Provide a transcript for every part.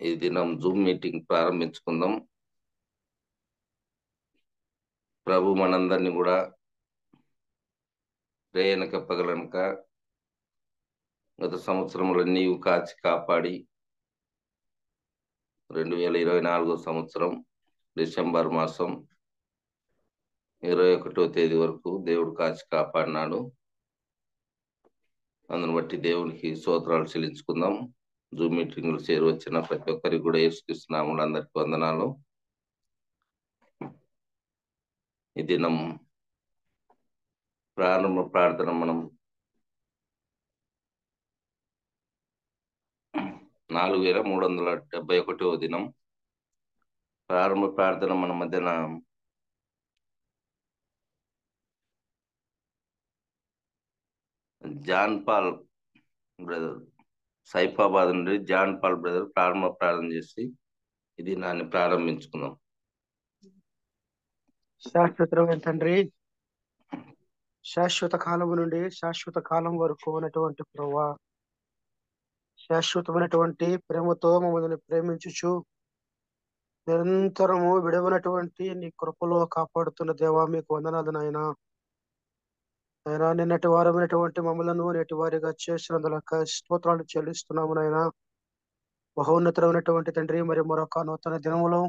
ఈ దినం Zoom meeting ప్రారంభించుకుందాం. ప్రభు మనందరినీ కూడా రేయనక పగలనక గత సంవత్సరంలో నీవు కాచి కాపాడి 2024 సంవత్సరం డిసెంబర్ మాసం 21వ తేదీ వరకు దేవుడు కాచి కాపాడినాడు. అందును బట్టి దేవునికి స్తోత్రాలు చెల్లించుకుందాం. జూమ్ మీటింగ్లు చేరవచ్చిన ప్రతి ఒక్కరికి కూడా యేసుక్రీస్తు నామములో అందరికీ వందనాలు. ఈ దినం ప్రారంభ ప్రార్థన మనం 4371వ దినం ప్రారంభ ప్రార్థన మన మధ్యన జాన్ పాల్ బ్రదర్, సైఫాబాద్ నుండి జాన్ పాల్ బ్రదర్ ప్రారంభ ప్రార్థన చేసి ఈ దినాన్ని ప్రారంభించుకుందాం. శాశ్వతమైన తండ్రి, శాశ్వత కాలము నుండి శాశ్వత కాలం వరకు ఉన్నటువంటి ప్రభువా, శాశ్వతమైనటువంటి ప్రేమతో మమ్మల్ని ప్రేమించుచు నిరంతరము విడవనటువంటి నీ కృపలో కాపాడుతున్న దేవా, మీకు వందనాలు నాయనా. అయినా నిన్నటి వారమైనటువంటి మమ్మలను నేటి వారిగా చేసినందులక స్తోత్రాలు చెల్లిస్తున్నాము నాయనా. బహోన్నతమైనటువంటి తండ్రి, మరి మరొక నూతన దినములో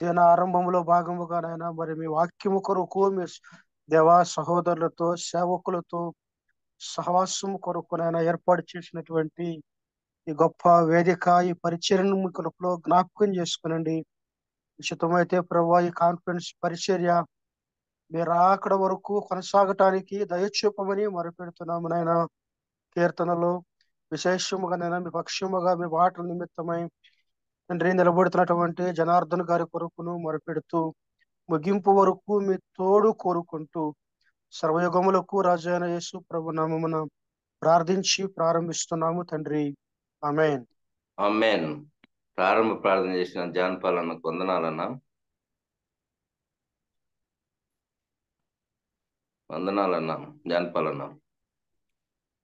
దిన ఆరంభంలో భాగముగా నాయన, మరి మీ వాక్యము కొరకు మీ దేవా సహోదరులతో సేవకులతో సహవాసము కొరకు నాయన ఏర్పాటు చేసినటువంటి ఈ గొప్ప వేదిక, ఈ పరిచర్యను మీ కృపలో జ్ఞాపకం చేసుకునండి. ఉచితమైతే ప్రభు ఈ కాన్ఫరెన్స్ పరిచర్య మీరు అక్కడ వరకు కొనసాగటానికి దయచూపమని మొరపెడుతున్నాము నాయన. కీర్తనలో విశేషముగా నైనా మీ పక్షముగా మీ మాటల నిమిత్తమై తండ్రి నిలబడుతున్నటువంటి జనార్దన్ గారి కొరకును మొరపెడుతూ ముగింపు వరకు మీ తోడు కోరుకుంటూ సర్వయుగములకు రాజు అయిన యేసు ప్రభు నామమున ప్రార్థించి ప్రారంభిస్తున్నాము తండ్రి. ఆమేన్. ఆమేన్. ప్రారంభ ప్రార్థన చేసిన జాన్ పాల్ అన్న వందనాలన్నా. వందనాలన్నా జాన్ పాల్ అన్న.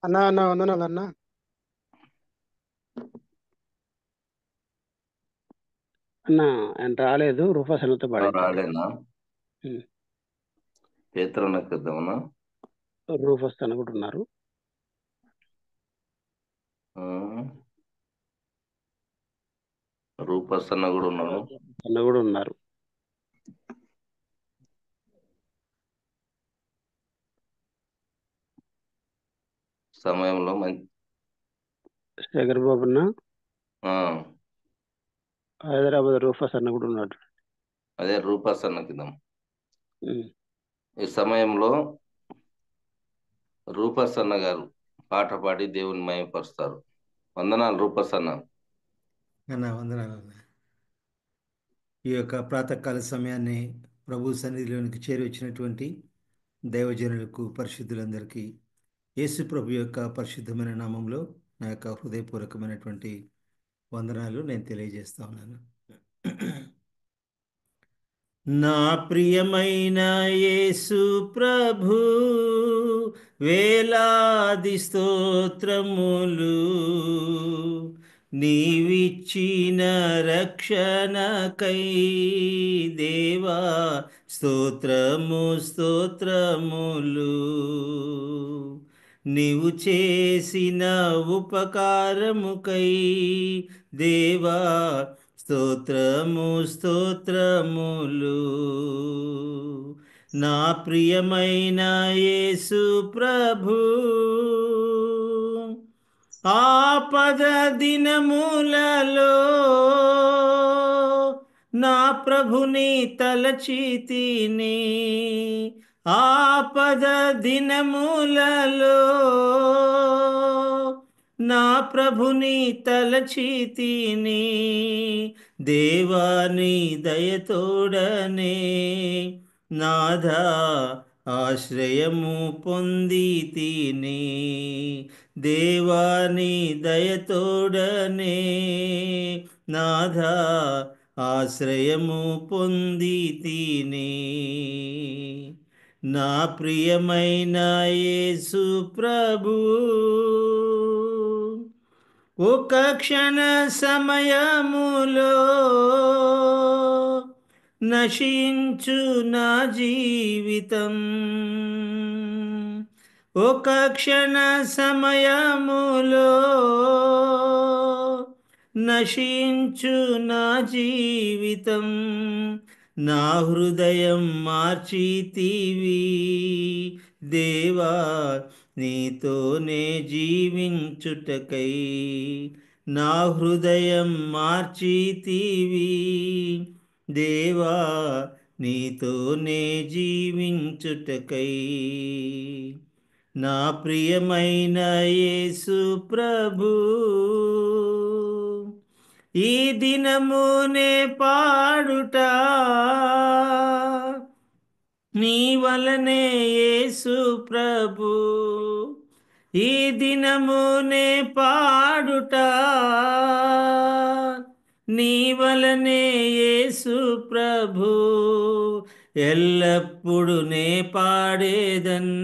అన్నా వందనాలు అన్నా. అన్నా ఆయన రాలేదు, రూఫాస్ అన్నతో పాడాడు. రాలేనా? పేతురన్నకి ఇద్దామన్నా. రూఫాస్ అన్న కూడా ఉన్నారు. రూపస్ అన్న కూడా ఉన్నాడు. అన్న కూడా ఉన్నారు. సమయంలో మంచి శేఖర్ బాబు అన్న, హైదరాబాద్ రూఫాస్ అన్న కూడా ఉన్నాడు. అదే రూపస్ అన్నకి ఇద్దాం. ఈ సమయంలో రూపస్ అన్న గారు పాట పాడి దేవుని మహిమపరుస్తారు. వందనాలు రూపస్ అన్న. వందనాలు అన్న. ఈ యొక్క ప్రాతకాల సమయాన్ని ప్రభు సన్నిధిలోనికి చేరి వచ్చినటువంటి దైవజనులకు, పరిశుద్ధులందరికీ యేసు ప్రభు యొక్క పరిశుద్ధమైన నామంలో నా యొక్క హృదయపూర్వకమైనటువంటి వందనాలు నేను తెలియజేస్తా ఉన్నాను. నా ప్రియమైన యేసు ప్రభు, వేలాది స్తోత్రములు. నీవిచ్చిన రక్షణకై దేవా స్తోత్రము స్తోత్రములు. నీవు చేసిన ఉపకారముకై దేవా స్తోత్రము స్తోత్రములు. నా ప్రియమైన యేసు ప్రభు, ఆపద దినములలో నా ప్రభుని తలచితిని. ఆపద దినములలో నా ప్రభుని తలచితిని. దేవాని దయతోడనే నాథా ఆశ్రయము పొందితిని. దేవాని దయతోడనే నాథా ఆశ్రయము పొందితిని. నా ప్రియమైన యేసు ప్రభు, ఒక క్షణ సమయములో నశించు నా జీవితం, ఒక క్షణ సమయములో నశించు నా జీవితం, నా హృదయం మార్చితివి దేవా నీతోనే జీవించుటకై, నా హృదయం మార్చితివి దేవా నీతోనే జీవించుటకై. నా ప్రియమైన యేసు ప్రభు, ఈ దినమునే పాడుట నీ వలనే యేసు ప్రభు, ఈ దినమునే పాడుట నీ వలనే యేసు ప్రభు, ఎల్లప్పుడు నే పాడేదన్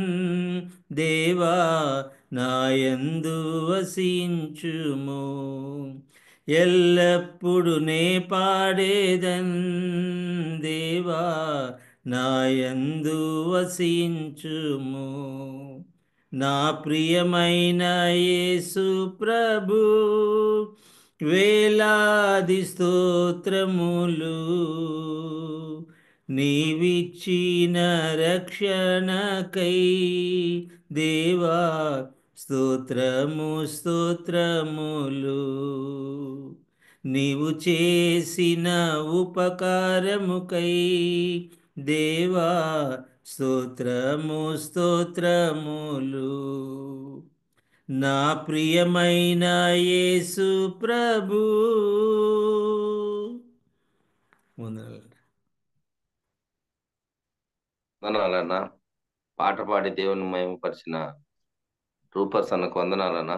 దేవా నాయందు వసించుము, ఎల్లప్పుడు నే పాడేదన్ దేవా నాయందు వసించుము. నా ప్రియమైన యేసు ప్రభు, వేలాది స్తోత్రములు నీవిచ్చిన రక్షణకై దేవా స్తోత్రము స్తోత్రములు, నీవు చేసిన ఉపకారముకై దేవా స్తోత్రము స్తోత్రములు. నా ప్రియమైన యేసు ప్రభు, వందనాలన్నా. పాట పాడి దేవుని మహిమపరిచిన రూపస్ అన్నకు వందనాలన్నా.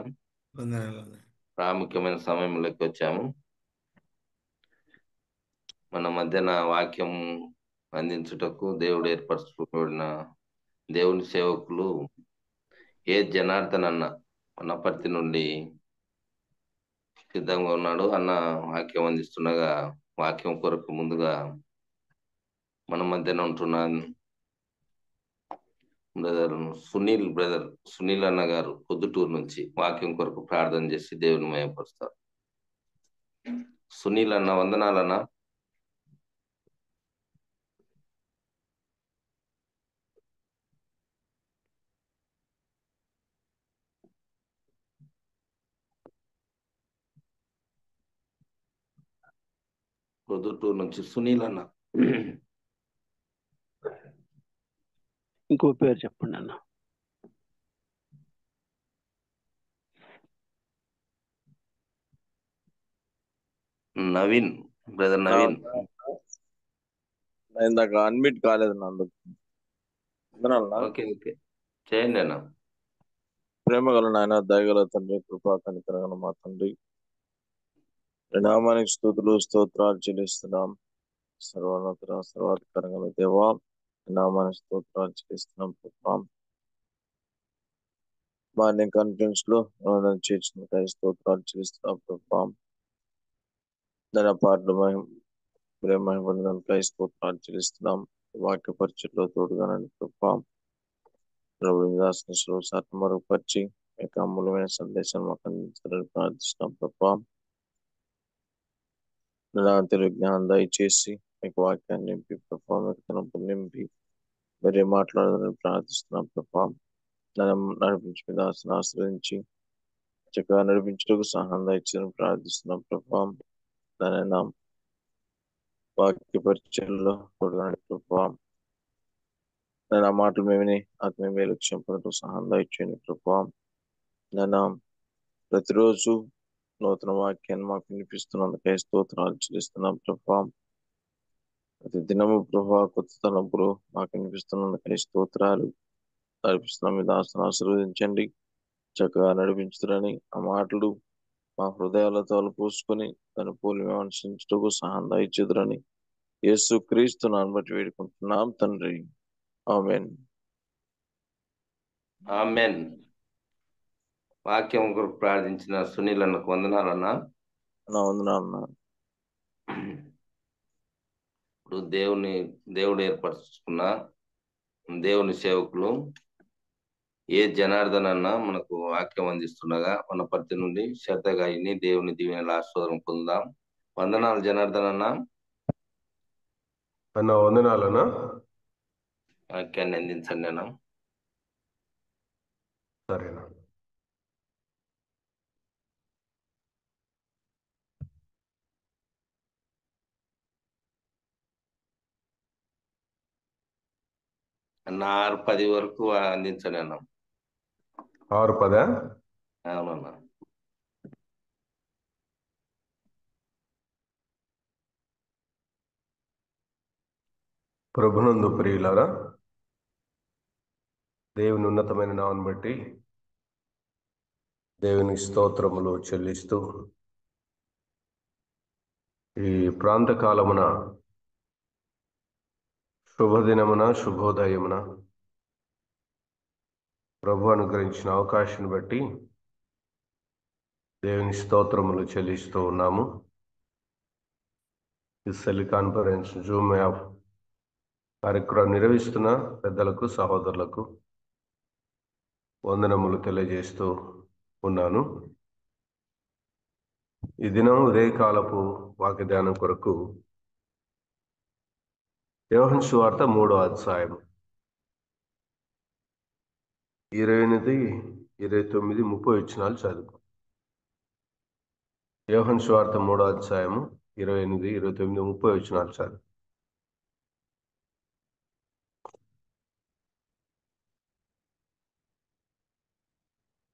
ప్రాముఖ్యమైన సమయంలోకి వచ్చాము. మన మధ్యన వాక్యం అందించుటకు దేవుడు ఏర్పరచుకోబడిన దేవుని సేవకులు ఏ జనార్దన్ అన్న వనపర్తి నుండి సిద్ధంగా ఉన్నాడు. అన్న వాక్యం అందిస్తుండగా వాక్యం కొరకు ముందుగా మన మధ్యన ఉంటున్న బ్రదర్ సునీల్ అన్న గారు పొద్దుటూరు నుంచి వాక్యం కొరకు ప్రార్థన చేసి దేవుని మహిమపరుస్తారు. సునీల్ అన్న వందనాలన్నా. పొద్దుటూరు నుంచి సునీల్ అన్న. ఇంకో పేరు చెప్పండి అన్న. నవీన్, బ్రదర్ నవీన్. ఇందాక అన్మిట్ కాలేదు అందుకు. ఓకే ఓకే చేయండి అన్న. ప్రేమ గల నాయన, దయగల తండ్రి, కృపా కనికరగల మా తండ్రి, నామానికి స్తుతులు స్తోత్రాలు చెల్లిస్తున్నాం. సర్వోన్నత సర్వాధికారంగా దేవా, నామానికి స్తోత్రాలు చెల్లిస్తున్నాం. ప్రభా మార్నింగ్ కాన్ఫరెన్స్ లో చేర్చిన స్తోత్రాలు చెల్లిస్తున్నాం. ప్రభా దాని పాటలు ప్రేమ పొందడానికి స్తోత్రాలు చెల్లిస్తున్నాం. వాక్య పరిచయలో తోడుగానండి ప్రభా. శాతం మరుగుపరిచి మీకు అమూల్యమైన సందేశాన్ని మాకు అందించాలని ప్రార్థిస్తున్నాం ప్రభా. తెలుగు జ్ఞానం దయచేసి మీకు వాక్యాన్ని నింపి ప్రభా, మీకు తనపు నింపి మీరే మాట్లాడాలని ప్రార్థిస్తున్నాం ప్రభా. నడిపించి మీద ఆశ్రయించి చక్కగా నడిపించడానికి సహాయం దయచేయాలని ప్రార్థిస్తున్నాం ప్రభా. దాని వాక్య పరిచయంలో తోడుగానండి ప్రభా. నేను ఆ మాటలు మేమిని ఆత్మీయ లక్ష్యం పడటం సహాయం దయచేయండి ప్రభా. నేను ప్రతిరోజు నూతన వాక్యాన్ని మాకు వినిపిస్తున్నందుకై స్తోత్రాలు చెల్లిస్తున్నాం ప్రభా. ప్రతి దినము ప్రభా కొత్త తలంపులు మాకు వినిపిస్తున్నందుకై స్తోత్రాలు నడిపిస్తున్నాం. మీ దాసును ఆశీర్వదించండి, చక్కగా నడిపించుతారని ఆ మాటలు మా హృదయాలతో పూసుకొని దాని పూలు మేము అనుసరించటకు సహాయం దయచేదురని యేసు క్రీస్తు నామమున బట్టి వేడుకుంటున్నాం తండ్రి, ఆమేన్. ఆమేన్. వాక్యం కొరకు ప్రార్థించిన సునీల్ అన్నకు వందనాలన్నా. నా వందనాలన్నా. ఇప్పుడు దేవుడు ఏర్పరచుకున్న దేవుని సేవకులు ఏ జనార్దన్ అన్న మనకు వాక్యం అందిస్తుండగా మన పరిధి నుండి శ్రద్ధగా ఇన్ని దేవుని దీవెనల ఆశీర్వాదం పొందాం. వందనాలు జనార్దన్ అన్న. వందనాలన్నా. వాక్యాన్ని అందించండి అన్న. సరేనా. అన్న 6:10 వరకు అందించండి అన్న. 6:10? అవునన్నా. ప్రభునందు ప్రియులారా, దేవుని ఉన్నతమైన నామమును బట్టి దేవుని స్తోత్రములు చెల్లిస్తూ ఈ ప్రాంతకాలమున శుభదినమున శుభోదయమున ప్రభు అనుగ్రహించిన అవకాశాన్ని బట్టి దేవుని స్తోత్రములు చెల్లిస్తూ ఉన్నాము. ఈ సెల్ కాన్ఫరెన్స్ జూమ్ యాప్ కార్యక్రమం నిర్వహిస్తున్న పెద్దలకు సహోదరులకు వందనములు తెలియజేస్తూ ఉన్నాను. ఈ దినం ఉదయకాలపు వాక్య ధ్యానం కొరకు యోహాను సువార్త 3వ అధ్యాయం 28, 29, 30 వచనాలు చదువు. యోహాను సువార్త 3వ అధ్యాయం 28, 29, 30 వచనాలు చదువు.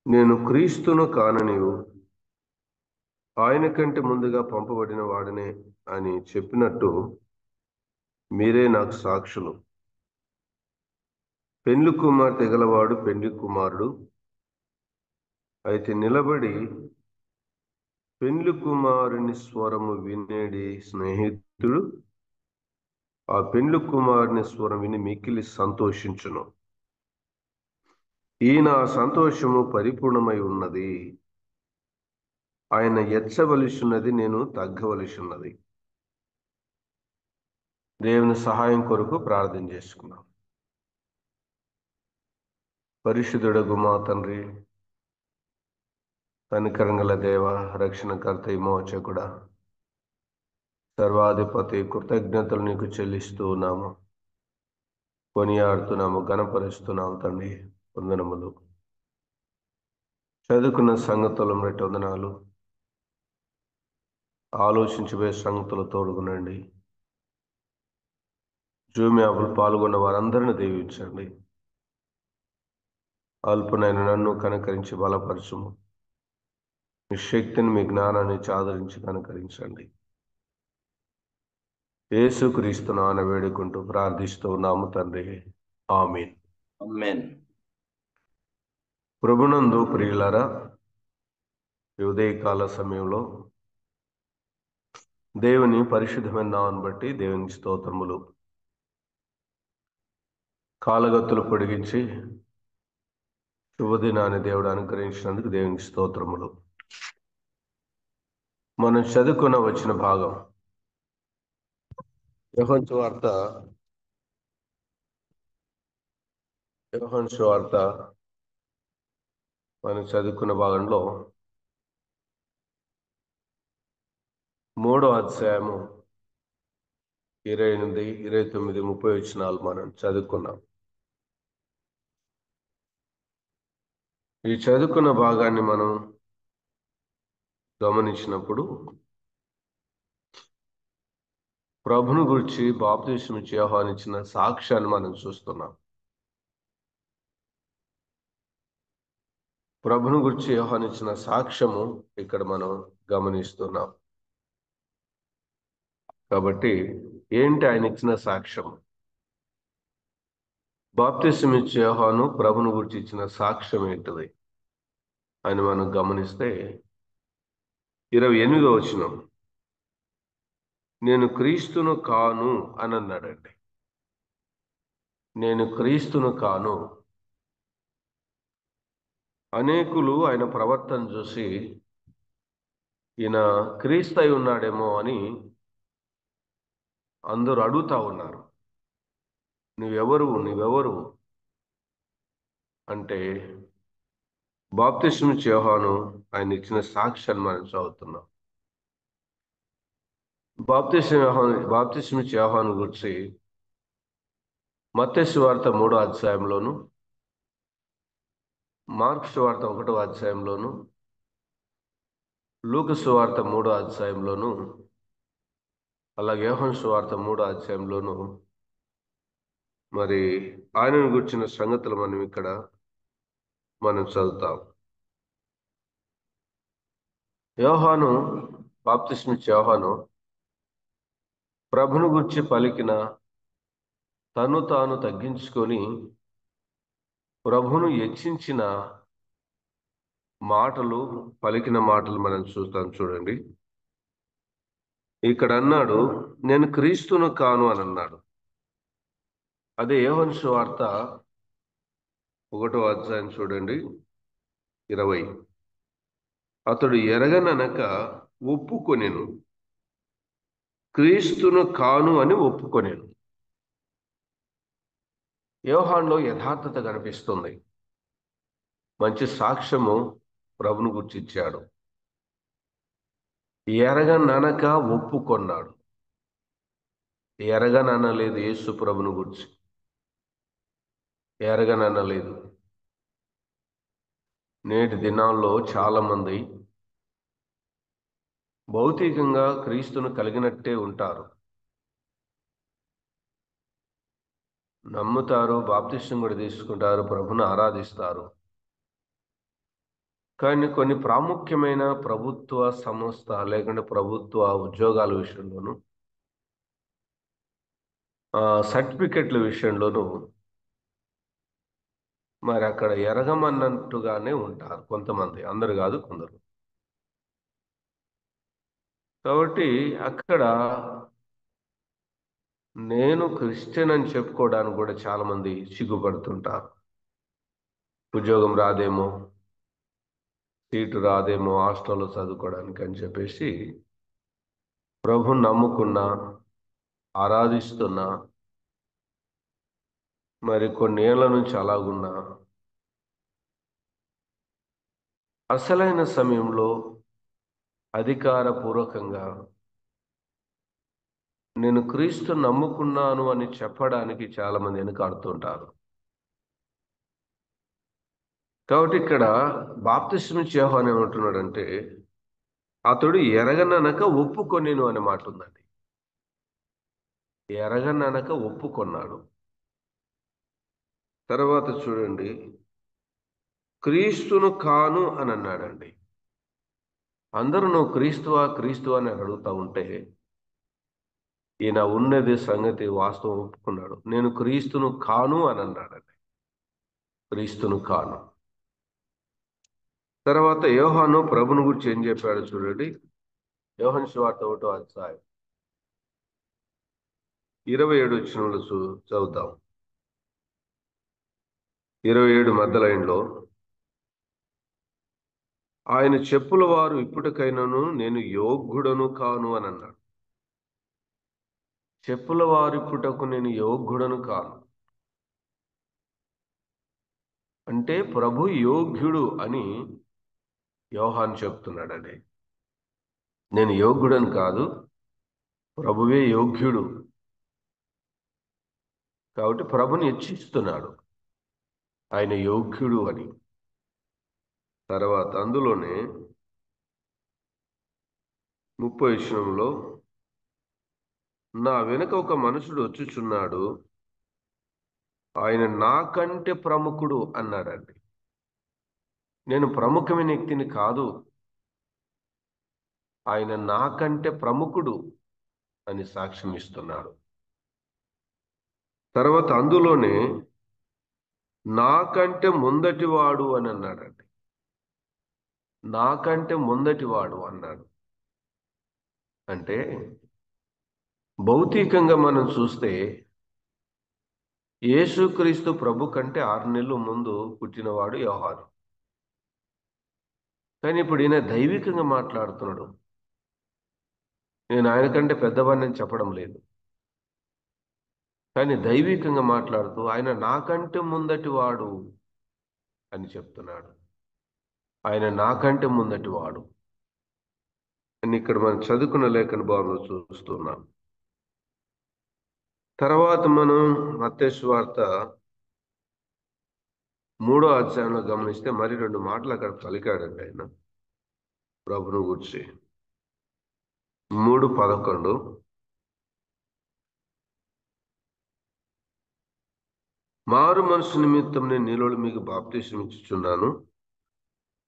నేను క్రీస్తును కాననియు ఆయన కంటే ముందుగా పంపబడిన వాడినే అని చెప్పినట్టు మీరే నాకు సాక్షులు. పెండ్లి కుమార్తె గలవాడు పెండ్లి కుమారుడు అయితే నిలబడి పెండ్లి కుమారుని స్వరము వినేడి స్నేహితుడు ఆ పెండ్లి కుమారుని స్వరం విని మిక్కిలి సంతోషించును. ఈయన సంతోషము పరిపూర్ణమై ఉన్నది. ఆయన ఎచ్చవలసి ఉన్నది, నేను తగ్గవలసి ఉన్నది. దేవుని సహాయం కొరకు ప్రార్థన చేసుకున్నాం. పరిశుద్ధుడగు మా తండ్రి, కనికరంగల దేవ, రక్షణకర్త, విమోచకుడా, సర్వాధిపతి, కృతజ్ఞతలు నీకు చెల్లిస్తూ ఉన్నాము, కొనియాడుతున్నాము, గణపరుస్తున్నాము తండ్రి. వందనములు. చదువుకున్న సంగతులను బట్టి వందనాలు. ఆలోచించబోయే సంగతులు తోడుగునండి. జూమ్ యాప్లో పాల్గొన్న వారందరిని దీవించండి. అల్పునైన నన్ను కనకరించి బలపరచుము. మీ శక్తిని, మీ జ్ఞానాన్ని చాదరించి కనకరించండి. యేసుక్రీస్తు నామమున వేడుకుంటూ ప్రార్థిస్తూ ఉన్నాము తండ్రి. ఆమేన్. ఆమేన్. ప్రభునందు ప్రియులారా, ఈ ఉదయకాల సమయంలో దేవుని పరిశుద్ధమైన నామమును బట్టి దేవునికి స్తోత్రములు. కాలగత్తులు పొడిగించి శుభదినాన్ని దేవుడు అనుగ్రహించినందుకు దేవునికి స్తోత్రములు. మనం చదువుకున్న వచ్చిన భాగం యోహాను సువార్త మనం చదువుకున్న భాగంలో 3వ అధ్యాయము 28, 29, 30 వచనాలు మనం చదువుకున్నాం. ఈ చదువుకున్న భాగాన్ని మనం గమనించినప్పుడు ప్రభుని గురించి బాప్తిస్మం ఇచ్చి ఆహ్వానించిన సాక్ష్యాన్ని మనం చూస్తున్నాం. ప్రభుని గురించి ఆహ్వానించిన సాక్ష్యము ఇక్కడ మనం గమనిస్తున్నాం. కాబట్టి ఏంటి ఆయన ఇచ్చిన సాక్ష్యం? బాప్తిస్మం ఇచ్చే యోహాను ప్రభుని గురించి ఇచ్చిన సాక్ష్యం ఏంటిది అని మనం గమనిస్తే 28వ వచనం, నేను క్రీస్తును కాను అని అన్నాడండి. నేను క్రీస్తును కాను. అనేకులు ఆయన ప్రవర్తన చూసి ఈయన క్రీస్తు అయి ఉన్నాడేమో అని అందరూ అడుగుతా ఉన్నారు. నువ్వెవరు అంటే బాప్తిస్మిచ్చే యోహాను ఆయన ఇచ్చిన సాక్ష్యాన్ని మనం చదువుతున్నాం. బాప్తిస్మిచ్చే యోహాను గురించి మత్తయి సువార్త 3వ అధ్యాయంలోను, మార్కు సువార్త 1వ అధ్యాయంలోను, లూకా సువార్త 3వ అధ్యాయంలోను, అలాగే యోహాను సువార్త 3వ అధ్యాయంలోను మరి ఆయనను గురించిన సంగతులు మనం చదువుతాం. యోహాను, బాప్తిస్మిచ్చే యోహాను ప్రభును గురించి పలికిన, తను తాను తగ్గించుకొని ప్రభును హెచ్చించిన పలికిన మాటలు మనం చూస్తాం. చూడండి, ఇక్కడ అన్నాడు, నేను క్రీస్తును కాను అని అన్నాడు. అదే యోహాను సువార్త 1వ అధ్యాయం చూడండి, 20. అతడు ఎరగననక ఒప్పుకొనెను, క్రీస్తును కాను అని ఒప్పుకొనెను. యోహానులో యథార్థత కనిపిస్తుంది. మంచి సాక్ష్యము ప్రభును గురించి ఇచ్చాడు. ఎరగననక ఒప్పుకొన్నాడు. ఎరగననలేదు యేసు ప్రభును గురించి, ఎరగననలేదు. నేటి దినాల్లో చాలామంది భౌతికంగా క్రీస్తును కలిగినట్టే ఉంటారు, నమ్ముతారు, బాప్తిస్మం కూడా తీసుకుంటారు, ప్రభును ఆరాధిస్తారు. కానీ కొన్ని ప్రాముఖ్యమైన ప్రభుత్వ సంస్థ లేకుంటే ప్రభుత్వ ఉద్యోగాల విషయంలోనూ, సర్టిఫికెట్ల విషయంలోనూ మరి అక్కడ ఎరగమన్నట్టుగానే ఉంటారు కొంతమంది, అందరు కాదు, కొందరు. కాబట్టి అక్కడ నేను క్రిస్టియన్ అని చెప్పుకోవడానికి కూడా చాలా మంది సిగ్గుపడుతుంటారు. ఉద్యోగం రాదేమో, సీటు రాదేమో హాస్టల్లో చదువుకోవడానికి అని చెప్పేసి ప్రభుని నమ్ముకున్నా, ఆరాధిస్తున్నా, మరి కొన్ని ఏళ్ల నుంచి అలాగున్నా అసలైన సమయంలో అధికారపూర్వకంగా నేను క్రీస్తు నమ్ముకున్నాను అని చెప్పడానికి చాలా మంది వెనుకాడుతుంటారు. కాబట్టి ఇక్కడ బాప్తిస్మిచ్చే యోహాను ఏమంటున్నాడంటే, అతడు ఎరగననక ఒప్పుకొనేను అనే మాట ఉందండి. ఎరగననక ఒప్పుకొన్నాడు. తర్వాత చూడండి, క్రీస్తును కాను అని అన్నాడండి. అందరూ నువ్వు క్రీస్తువా అని అడుగుతా ఉంటే ఈయన ఉన్నది సంగతి వాస్తవం ఒప్పుకున్నాడు. నేను క్రీస్తును కాను అని అన్నాడండి. క్రీస్తును కాను. తర్వాత యోహాను ప్రభుని గురించి ఏం చెప్పాడు చూడండి, యోహాను సువార్త 1వ అధ్యాయం 27 వచనంలో చదువుతాం. 27 మధ్య లైన్లో, ఆయన చెప్పుల వారు ఇప్పటికైనాను నేను యోగ్యుడను కాను అని అన్నాడు. చెప్పుల వారిప్పుటకు నేను యోగ్యుడను కాను అంటే ప్రభు యోగ్యుడు అని యోహాను చెప్తున్నాడండి. నేను యోగ్యుడని కాదు, ప్రభువే యోగ్యుడు. కాబట్టి ప్రభుని హెచ్చిస్తున్నాడు, ఆయన యోగ్యుడు అని. తర్వాత అందులోనే 30వ వచనంలో, నా వెనుక ఒక మనుషుడు వచ్చుచున్నాడు, ఆయన నాకంటే ప్రముఖుడు అన్నాడండి. నేను ప్రముఖమైన వ్యక్తిని కాదు, ఆయన నాకంటే ప్రముఖుడు అని సాక్ష్యం ఇస్తున్నాడు. తర్వాత అందులోనే నాకంటే ముందటివాడు అని అన్నాడండి. నాకంటే ముందటివాడు అన్నాడు. అంటే భౌతికంగా మనం చూస్తే యేసుక్రీస్తు ప్రభు కంటే 6 నెలలు ముందు పుట్టినవాడు యోహాను. కానీ ఇప్పుడు ఈయన దైవికంగా మాట్లాడుతున్నాడు. నేను ఆయన కంటే పెద్దవాడిని చెప్పడం లేదు, కానీ దైవికంగా మాట్లాడుతూ ఆయన నాకంటే ముందటి వాడు అని చెప్తున్నాడు. ఆయన నాకంటే ముందటి వాడు అని ఇక్కడ మనం చదువుకున్న లేఖన భావంలో చూస్తున్నాం. తర్వాత మనం మత్తయి సువార్త 3వ అధ్యాయంలో గమనిస్తే మరి 2 మాటలు అక్కడ పలికాడండి ఆయన ప్రభును గురించి. 3:11 మారు మనసు నిమిత్తం నేను నీలో మీకు బాప్తిసం ఇచ్చుచున్నాను,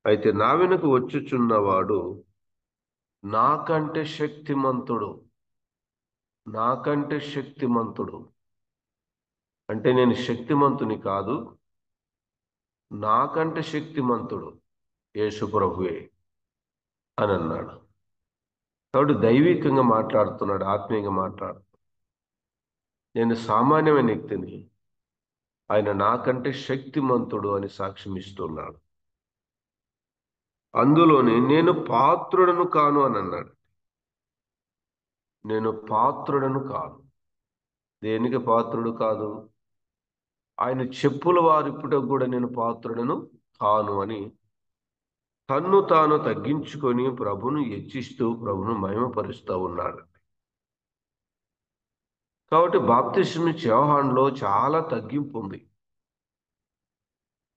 అయితే నా వెనుక వచ్చుచున్నవాడు నాకంటే శక్తిమంతుడు. నాకంటే శక్తిమంతుడు అంటే నేను శక్తిమంతుని కాదు, నాకంటే శక్తిమంతుడు యేసు ప్రభువే అని అన్నాడు. కాబట్టి దైవికంగా మాట్లాడుతున్నాడు, ఆత్మీయంగా మాట్లాడు. నేను సామాన్యమైన వ్యక్తిని, ఆయన నాకంటే శక్తిమంతుడు అని సాక్ష్యం ఇస్తున్నాడు. అందులోనే నేను పాత్రుడను కాను అని అన్నాడు. నేను పాత్రుడను కాను. దేనికి పాత్రుడు కాదు? ఆయన చెప్పుల వారిప్పుటకు కూడా నేను పాత్రుడను కాను అని తన్ను తాను తగ్గించుకొని ప్రభును హెచ్చిస్తూ ప్రభును మహిమపరుస్తూ ఉన్నాడు. కాబట్టి బాప్తిస్మిచ్చే యోహానులో చాలా తగ్గింపు ఉంది.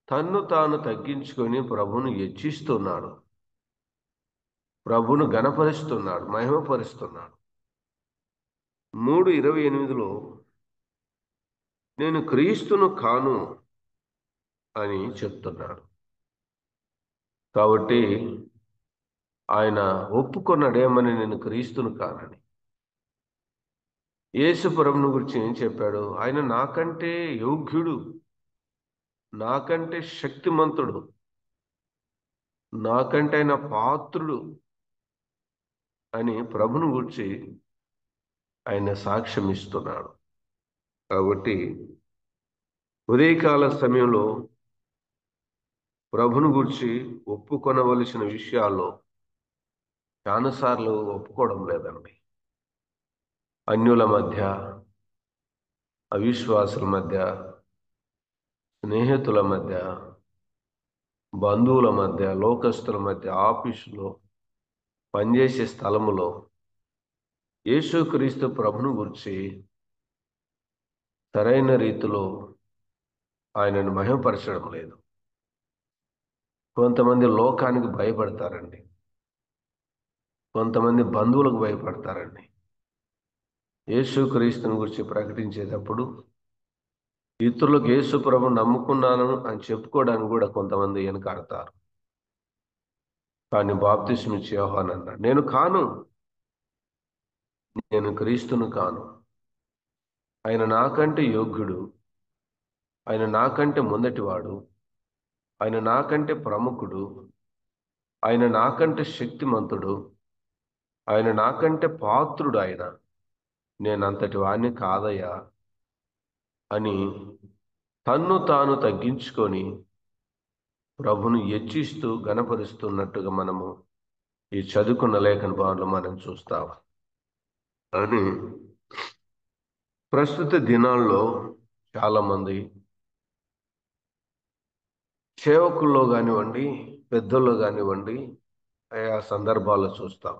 తన్ను తాను తగ్గించుకొని ప్రభును హెచ్చిస్తున్నాడు, ప్రభును ఘనపరుస్తున్నాడు, మహిమపరుస్తున్నాడు. 3:28లో నేను క్రీస్తును కాను అని చెప్తున్నాడు. కాబట్టి ఆయన ఒప్పుకున్నాడేమని, నేను క్రీస్తును కానని. యేసు ప్రభువుని గురించి ఏం చెప్పాడు? ఆయన నాకంటే యోగ్యుడు, నాకంటే శక్తిమంతుడు, నాకంటే ఆయన పాత్రుడు అని ప్రభుని గురించి ఆయన సాక్ష్యం ఇస్తున్నాడు. కాబట్టి ఉదయకాల సమయంలో ప్రభుని గురించి ఒప్పుకొనవలసిన విషయాల్లో చాలాసార్లు ఒప్పుకోవడం లేదండి. అన్యుల మధ్య, అవిశ్వాసుల మధ్య, స్నేహితుల మధ్య, బంధువుల మధ్య, లోకస్తుల మధ్య, ఆఫీసులో, పనిచేసే స్థలములో యేసుక్రీస్తు ప్రభుని గురించి సరైన రీతిలో ఆయనను మహిమపరచడం లేదు. కొంతమంది లోకానికి భయపడతారండి, కొంతమంది బంధువులకు భయపడతారండి. యేసుక్రీస్తుని గురించి ప్రకటించేటప్పుడు ఇతరులకు యేసు ప్రభువును నమ్ముకున్నాను అని చెప్పుకోవడానికి కూడా కొంతమంది వెనకాడతారు. కానీ బాప్తిస్మిచ్చే యోహాను అన్నాడు, నేను కాను, నేను క్రీస్తును కాను. ఆయన నాకంటే యోగ్యుడు, ఆయన నాకంటే మొదటివాడు, ఆయన నాకంటే ప్రముఖుడు, ఆయన నాకంటే శక్తిమంతుడు, ఆయన నాకంటే పాత్రుడు. ఆయన నేనంతటి వాణ్ణి కాదయ్యా అని తన్ను తాను తగ్గించుకొని ప్రభును హెచ్చిస్తూ గణపరుస్తున్నట్టుగా మనము ఈ చదువుకున్న లేఖన భాగంలో మనం చూస్తాం. అని ప్రస్తుత దినాల్లో చాలామంది సేవకుల్లో కానివ్వండి, పెద్దల్లో కానివ్వండి, ఆయా సందర్భాల్లో చూస్తాం.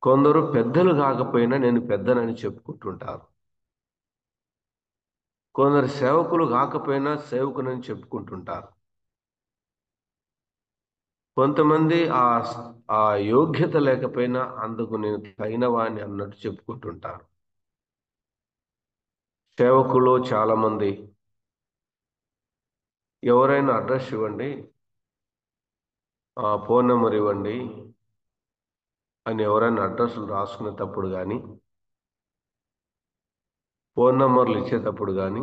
కొందరు పెద్దలు కాకపోయినా నేను పెద్దనని చెప్పుకుంటుంటారు. కొందరు సేవకులు కాకపోయినా సేవకునని చెప్పుకుంటుంటారు. కొంతమంది ఆ యోగ్యత లేకపోయినా అందుకు నేను తగిన వాణ్ణి అన్నట్టు చెప్పుకుంటుంటారు. సేవకులు చాలామంది ఎవరైనా అడ్రస్ ఇవ్వండి, ఫోన్ నెంబర్ ఇవ్వండి అని ఎవరైనా అడ్రస్లు రాసుకునేటప్పుడు కానీ, ఫోన్ నెంబర్లు ఇచ్చేటప్పుడు కానీ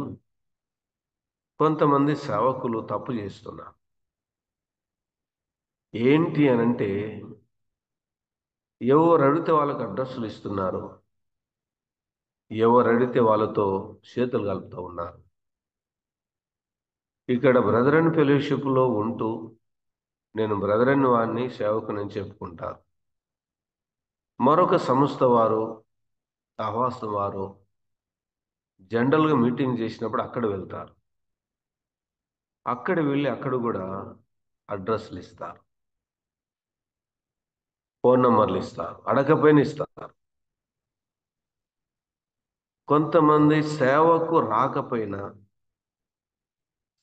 కొంతమంది సేవకులు తప్పు చేస్తున్నారు. ఏంటి అనంటే, ఎవరు అడిగితే వాళ్ళకి అడ్రస్లు ఇస్తున్నారు, ఎవరు అడిగితే వాళ్ళతో చేతులు కలుపుతూ ఉన్నారు. ఇక్కడ బ్రదర్ అండ్ ఫెలోషిప్లో ఉంటూ నేను బ్రదర్ అని వాడిని సేవకునని చెప్పుకుంటారు. మరొక సంస్థ వారు, సహవాసం వారు జనరల్గా మీటింగ్ చేసినప్పుడు అక్కడ వెళ్తారు. అక్కడ వెళ్ళి అక్కడ కూడా అడ్రస్లు ఇస్తారు, ఫోన్ నంబర్లు ఇస్తారు, అడగపోయిన ఇస్తారు. కొంతమంది సేవకు రాకపోయినా,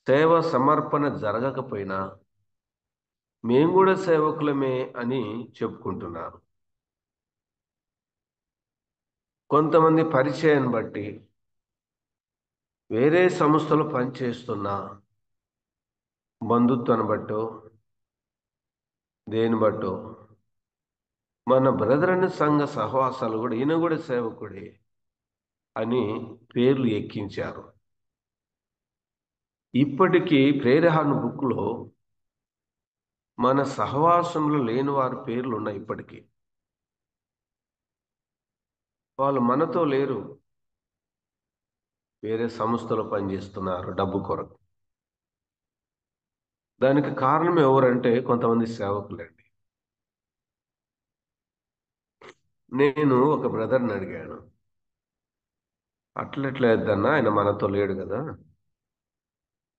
సేవ సమర్పణ జరగకపోయినా మేము కూడా సేవకులమే అని చెప్పుకుంటున్నారు. కొంతమంది పరిచయాన్ని బట్టి వేరే సంస్థలో పనిచేస్తున్న బంధుత్వాన్ని బట్టో దేని బట్టో మన బ్రదర్ అనే సంఘ సహవాసాలు కూడా ఈయన కూడా సేవకుడే అని పేర్లు ఎక్కించారు. ఇప్పటికీ ప్రేరణ బుక్లో మన సహవాసంలో లేని వారి పేర్లు ఉన్నాయి. ఇప్పటికీ వాళ్ళు మనతో లేరు, వేరే సంస్థలో పనిచేస్తున్నారు డబ్బు కొరకు. దానికి కారణం ఎవరంటే కొంతమంది సేవకులండి. నేను ఒక బ్రదర్ని అడిగాను, అట్లెట్లా వేద్దన్నా, ఆయన మనతో లేడు కదా,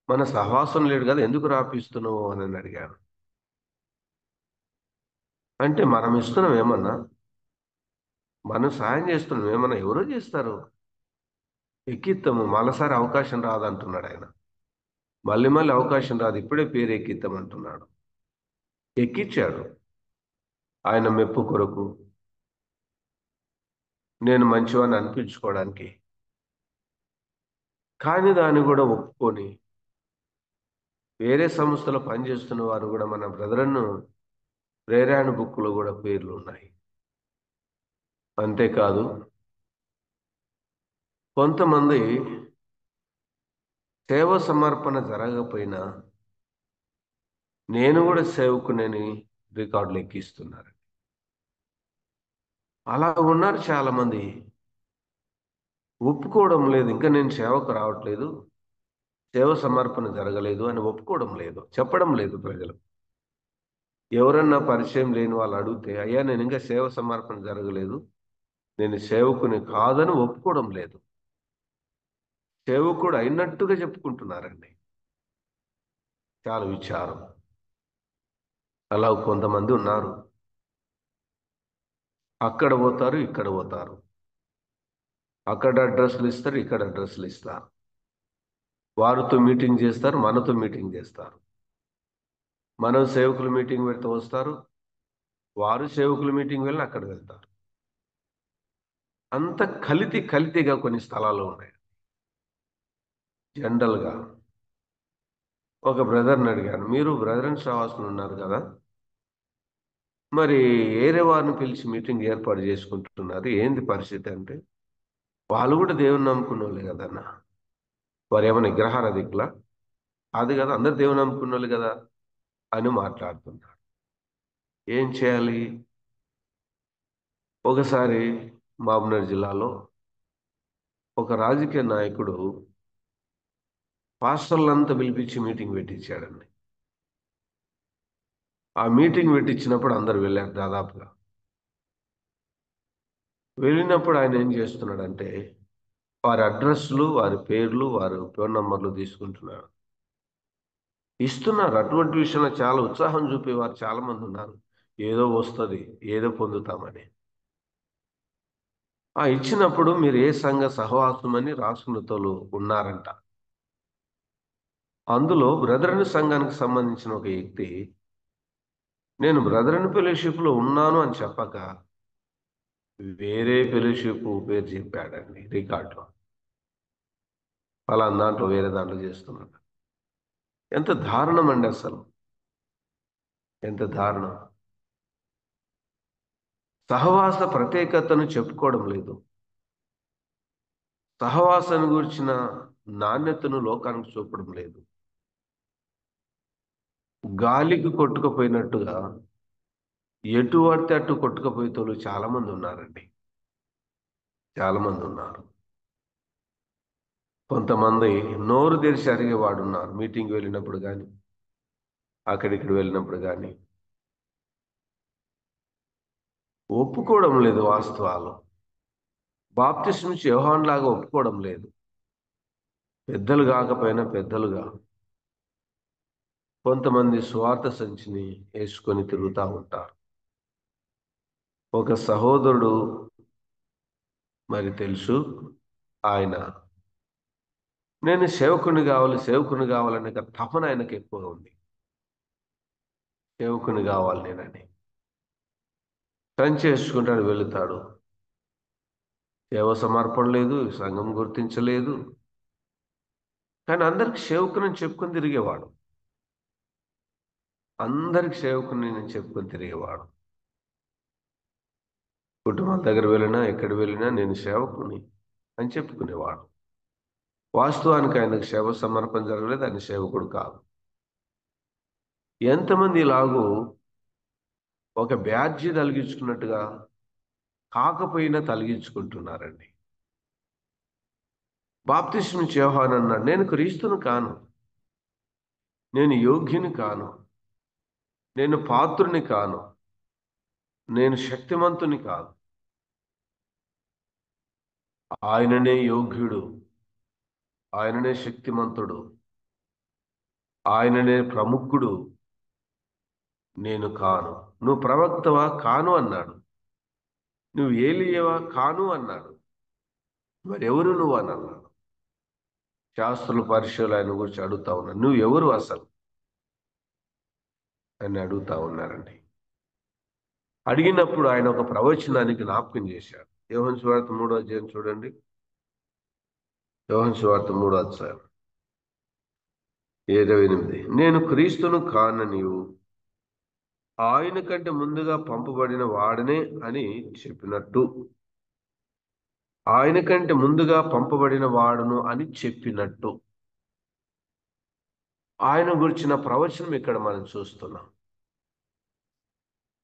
మన సహవాసం లేడు కదా, ఎందుకు రాపిస్తున్నావు అని అడిగాను. అంటే మనం ఇస్తున్నాం ఏమన్నా, మనం సాయం చేస్తున్నాం ఏమన్నా, ఎవరో చేస్తారు, ఎక్కిస్తాము, మళ్ళీసారి అవకాశం రాదంటున్నాడు ఆయన. మళ్ళీ అవకాశం రాదు, ఇప్పుడే పేరు ఎక్కిస్తామంటున్నాడు. ఎక్కిచ్చాడు ఆయన మెప్పు కొరకు, నేను మంచివాడిని అనిపించుకోవడానికి. కానీ దాన్ని కూడా ఒప్పుకొని వేరే సంస్థలో పనిచేస్తున్న వారు కూడా మన బ్రదర్ను ప్రేరణ బుక్లో కూడా పేర్లు ఉన్నాయి. అంతేకాదు కొంతమంది సేవ సమర్పణ జరగకపోయినా నేను కూడా సేవకునని రికార్డులు ఎక్కిస్తున్నారు. అలా ఉన్నారు చాలామంది. ఒప్పుకోవడం లేదు, ఇంకా నేను సేవకు రావట్లేదు, సేవ సమర్పణ జరగలేదు అని ఒప్పుకోవడం లేదు, చెప్పడం లేదు ప్రజలు. ఎవరన్నా పరిచయం లేని వాళ్ళు అడిగితే, అయ్యా నేను ఇంకా సేవ సమర్పణ జరగలేదు, నేను సేవకుని కాదని ఒప్పుకోవడం లేదు. సేవకుడు అయినట్టుగా చెప్పుకుంటున్నారండి. చాలా విచారం. అలా కొంతమంది ఉన్నారు. అక్కడ పోతారు, ఇక్కడ పోతారు, అక్కడ అడ్రస్లు ఇస్తారు, ఇక్కడ అడ్రస్లు ఇస్తారు, వారితో మీటింగ్ చేస్తారు, మనతో మీటింగ్ చేస్తారు. మనం సేవకులు మీటింగ్ పెడితే వస్తారు, వారు సేవకులు మీటింగ్ వెళ్ళి అక్కడ వెళ్తారు. అంత కలితిగా కొన్ని స్థలాలు ఉన్నాయి. జనరల్గా ఒక బ్రదర్ని అడిగాను, మీరు బ్రదర్ అండ్ సహవాసులు ఉన్నారు కదా, మరి ఏరే వారిని పిలిచి మీటింగ్ ఏర్పాటు చేసుకుంటున్నారు, ఏంది పరిస్థితి అంటే, వాళ్ళు కూడా దేవుని నమ్ముకున్న వాళ్ళే కదన్న, వారు ఏమైనా విగ్రహారాధికులా? అది కదా, అందరు దేవుని నమ్ముకున్న వాళ్ళు కదా అని మాట్లాడుతున్నారు. ఏం చేయాలి? ఒకసారి మహబూబ్నగర్ జిల్లాలో ఒక రాజకీయ నాయకుడు పాస్టర్లంతా పిలిపించి మీటింగ్ పెట్టించాడండి. ఆ మీటింగ్ పెట్టించినప్పుడు అందరు వెళ్ళారు. దాదాపుగా వెళ్ళినప్పుడు ఆయన ఏం చేస్తున్నాడంటే, వారి అడ్రస్లు, వారి పేర్లు, వారి ఫోన్ నంబర్లు తీసుకుంటున్నాడు, ఇస్తున్నారు. అటువంటి విషయంలో చాలా ఉత్సాహం చూపేవారు చాలా మంది ఉన్నారు. ఏదో వస్తుంది, ఏదో పొందుతామని. ఆ ఇచ్చినప్పుడు మీరు ఏ సంఘ సహవాసమని రాసుకున్న తోలు ఉన్నారంట. అందులో బ్రదరన్ సంఘానికి సంబంధించిన ఒక వ్యక్తి, నేను బ్రదరన్ ఫెలోషిప్లో ఉన్నాను అని చెప్పక వేరే ఫెలోషిప్ పేరు చెప్పాడండి రికార్డులో. అలా దాంట్లో వేరే దాంట్లో చేస్తున్నాడు. ఎంత దారుణం అండి, అసలు ఎంత దారుణం. సహవాస ప్రత్యేకతను చెప్పుకోవడం లేదు, సహవాసాన్ని గురించిన నాణ్యతను లోకానికి చూపడం లేదు. గాలికి కొట్టుకుపోయినట్టుగా ఎటు పడితే అటు కొట్టుకుపోయేతోళ్ళు చాలా మంది ఉన్నారండి, చాలా మంది ఉన్నారు. కొంతమంది నోరు తెరిచి అడిగేవాడు ఉన్నారు. మీటింగ్ వెళ్ళినప్పుడు కానీ అక్కడికి వెళ్ళినప్పుడు కానీ ఒప్పుకోవడం లేదు. వాస్తవాలు బాప్తిస్మిచ్చి యోహాన్ లాగా ఒప్పుకోవడం లేదు. పెద్దలు కాకపోయినా పెద్దలుగా కొంతమంది స్వార్థ సంచిని వేసుకొని తిరుగుతూ ఉంటారు. ఒక సహోదరుడు మరి తెలుసు, ఆయన నేను సేవకుని కావాలనే తపన ఆయనకు ఎక్కువగా ఉంది. సేవకుని కావాలి నేనని సంచి వేసుకుంటాడు, వెళుతాడు. సేవ సమర్పణ లేదు, సంఘం గుర్తించలేదు. కానీ అందరికి సేవకుని చెప్పుకొని తిరిగేవాడు. అందరికి సేవకుని నేను చెప్పుకొని తిరిగేవాడు. కుటుంబాల దగ్గర వెళ్ళినా ఎక్కడ వెళ్ళినా నేను సేవకుని అని చెప్పుకునేవాడు. వాస్తవానికి ఆయనకు సేవ సమర్పణ జరగలేదు, ఆయన సేవకుడు కాదు. ఎంతమంది ఇలాగూ ఒక బ్యాడ్జి తలిగించుకున్నట్టుగా కాకపోయినా తలిగించుకుంటున్నారండి. బాప్తిస్మిచ్చి యోహాను అన్నాడు, నేను క్రీస్తును కాను, నేను యోగ్యుని కాను, నేను పాత్రుని కాను, నేను శక్తిమంతుని కాదు. ఆయననే యోగ్యుడు, ఆయననే శక్తిమంతుడు, ఆయననే ప్రముఖుడు, నేను కాను. నువ్వు ప్రవక్తవా? కాను అన్నాడు. నువ్వు ఏలియవా? కాను అన్నాడు. మరి ఎవరు నువ్వు అని అన్నాడు. శాస్త్రులు పరిశీలు ఆయన గురించి అడుగుతా ఉన్నాడు, నువ్వు ఎవరు అసలు అని అడుగుతా ఉన్నారండి. అడిగినప్పుడు ఆయన ఒక ప్రవచనానికి జ్ఞాపకం చేశాడు. యోహాను సువార్త 3వ అధ్యాయం చూడండి. యోహాను సువార్త 3వ అధ్యాయం 28. నేను క్రీస్తును కాననియు ఆయన కంటే ముందుగా పంపబడిన వాడనే అని చెప్పినట్టు, ఆయన కంటే ముందుగా పంపబడిన వాడును అని చెప్పినట్టు ఆయన గురించిన ప్రవచనం ఇక్కడ మనం చూస్తున్నాం.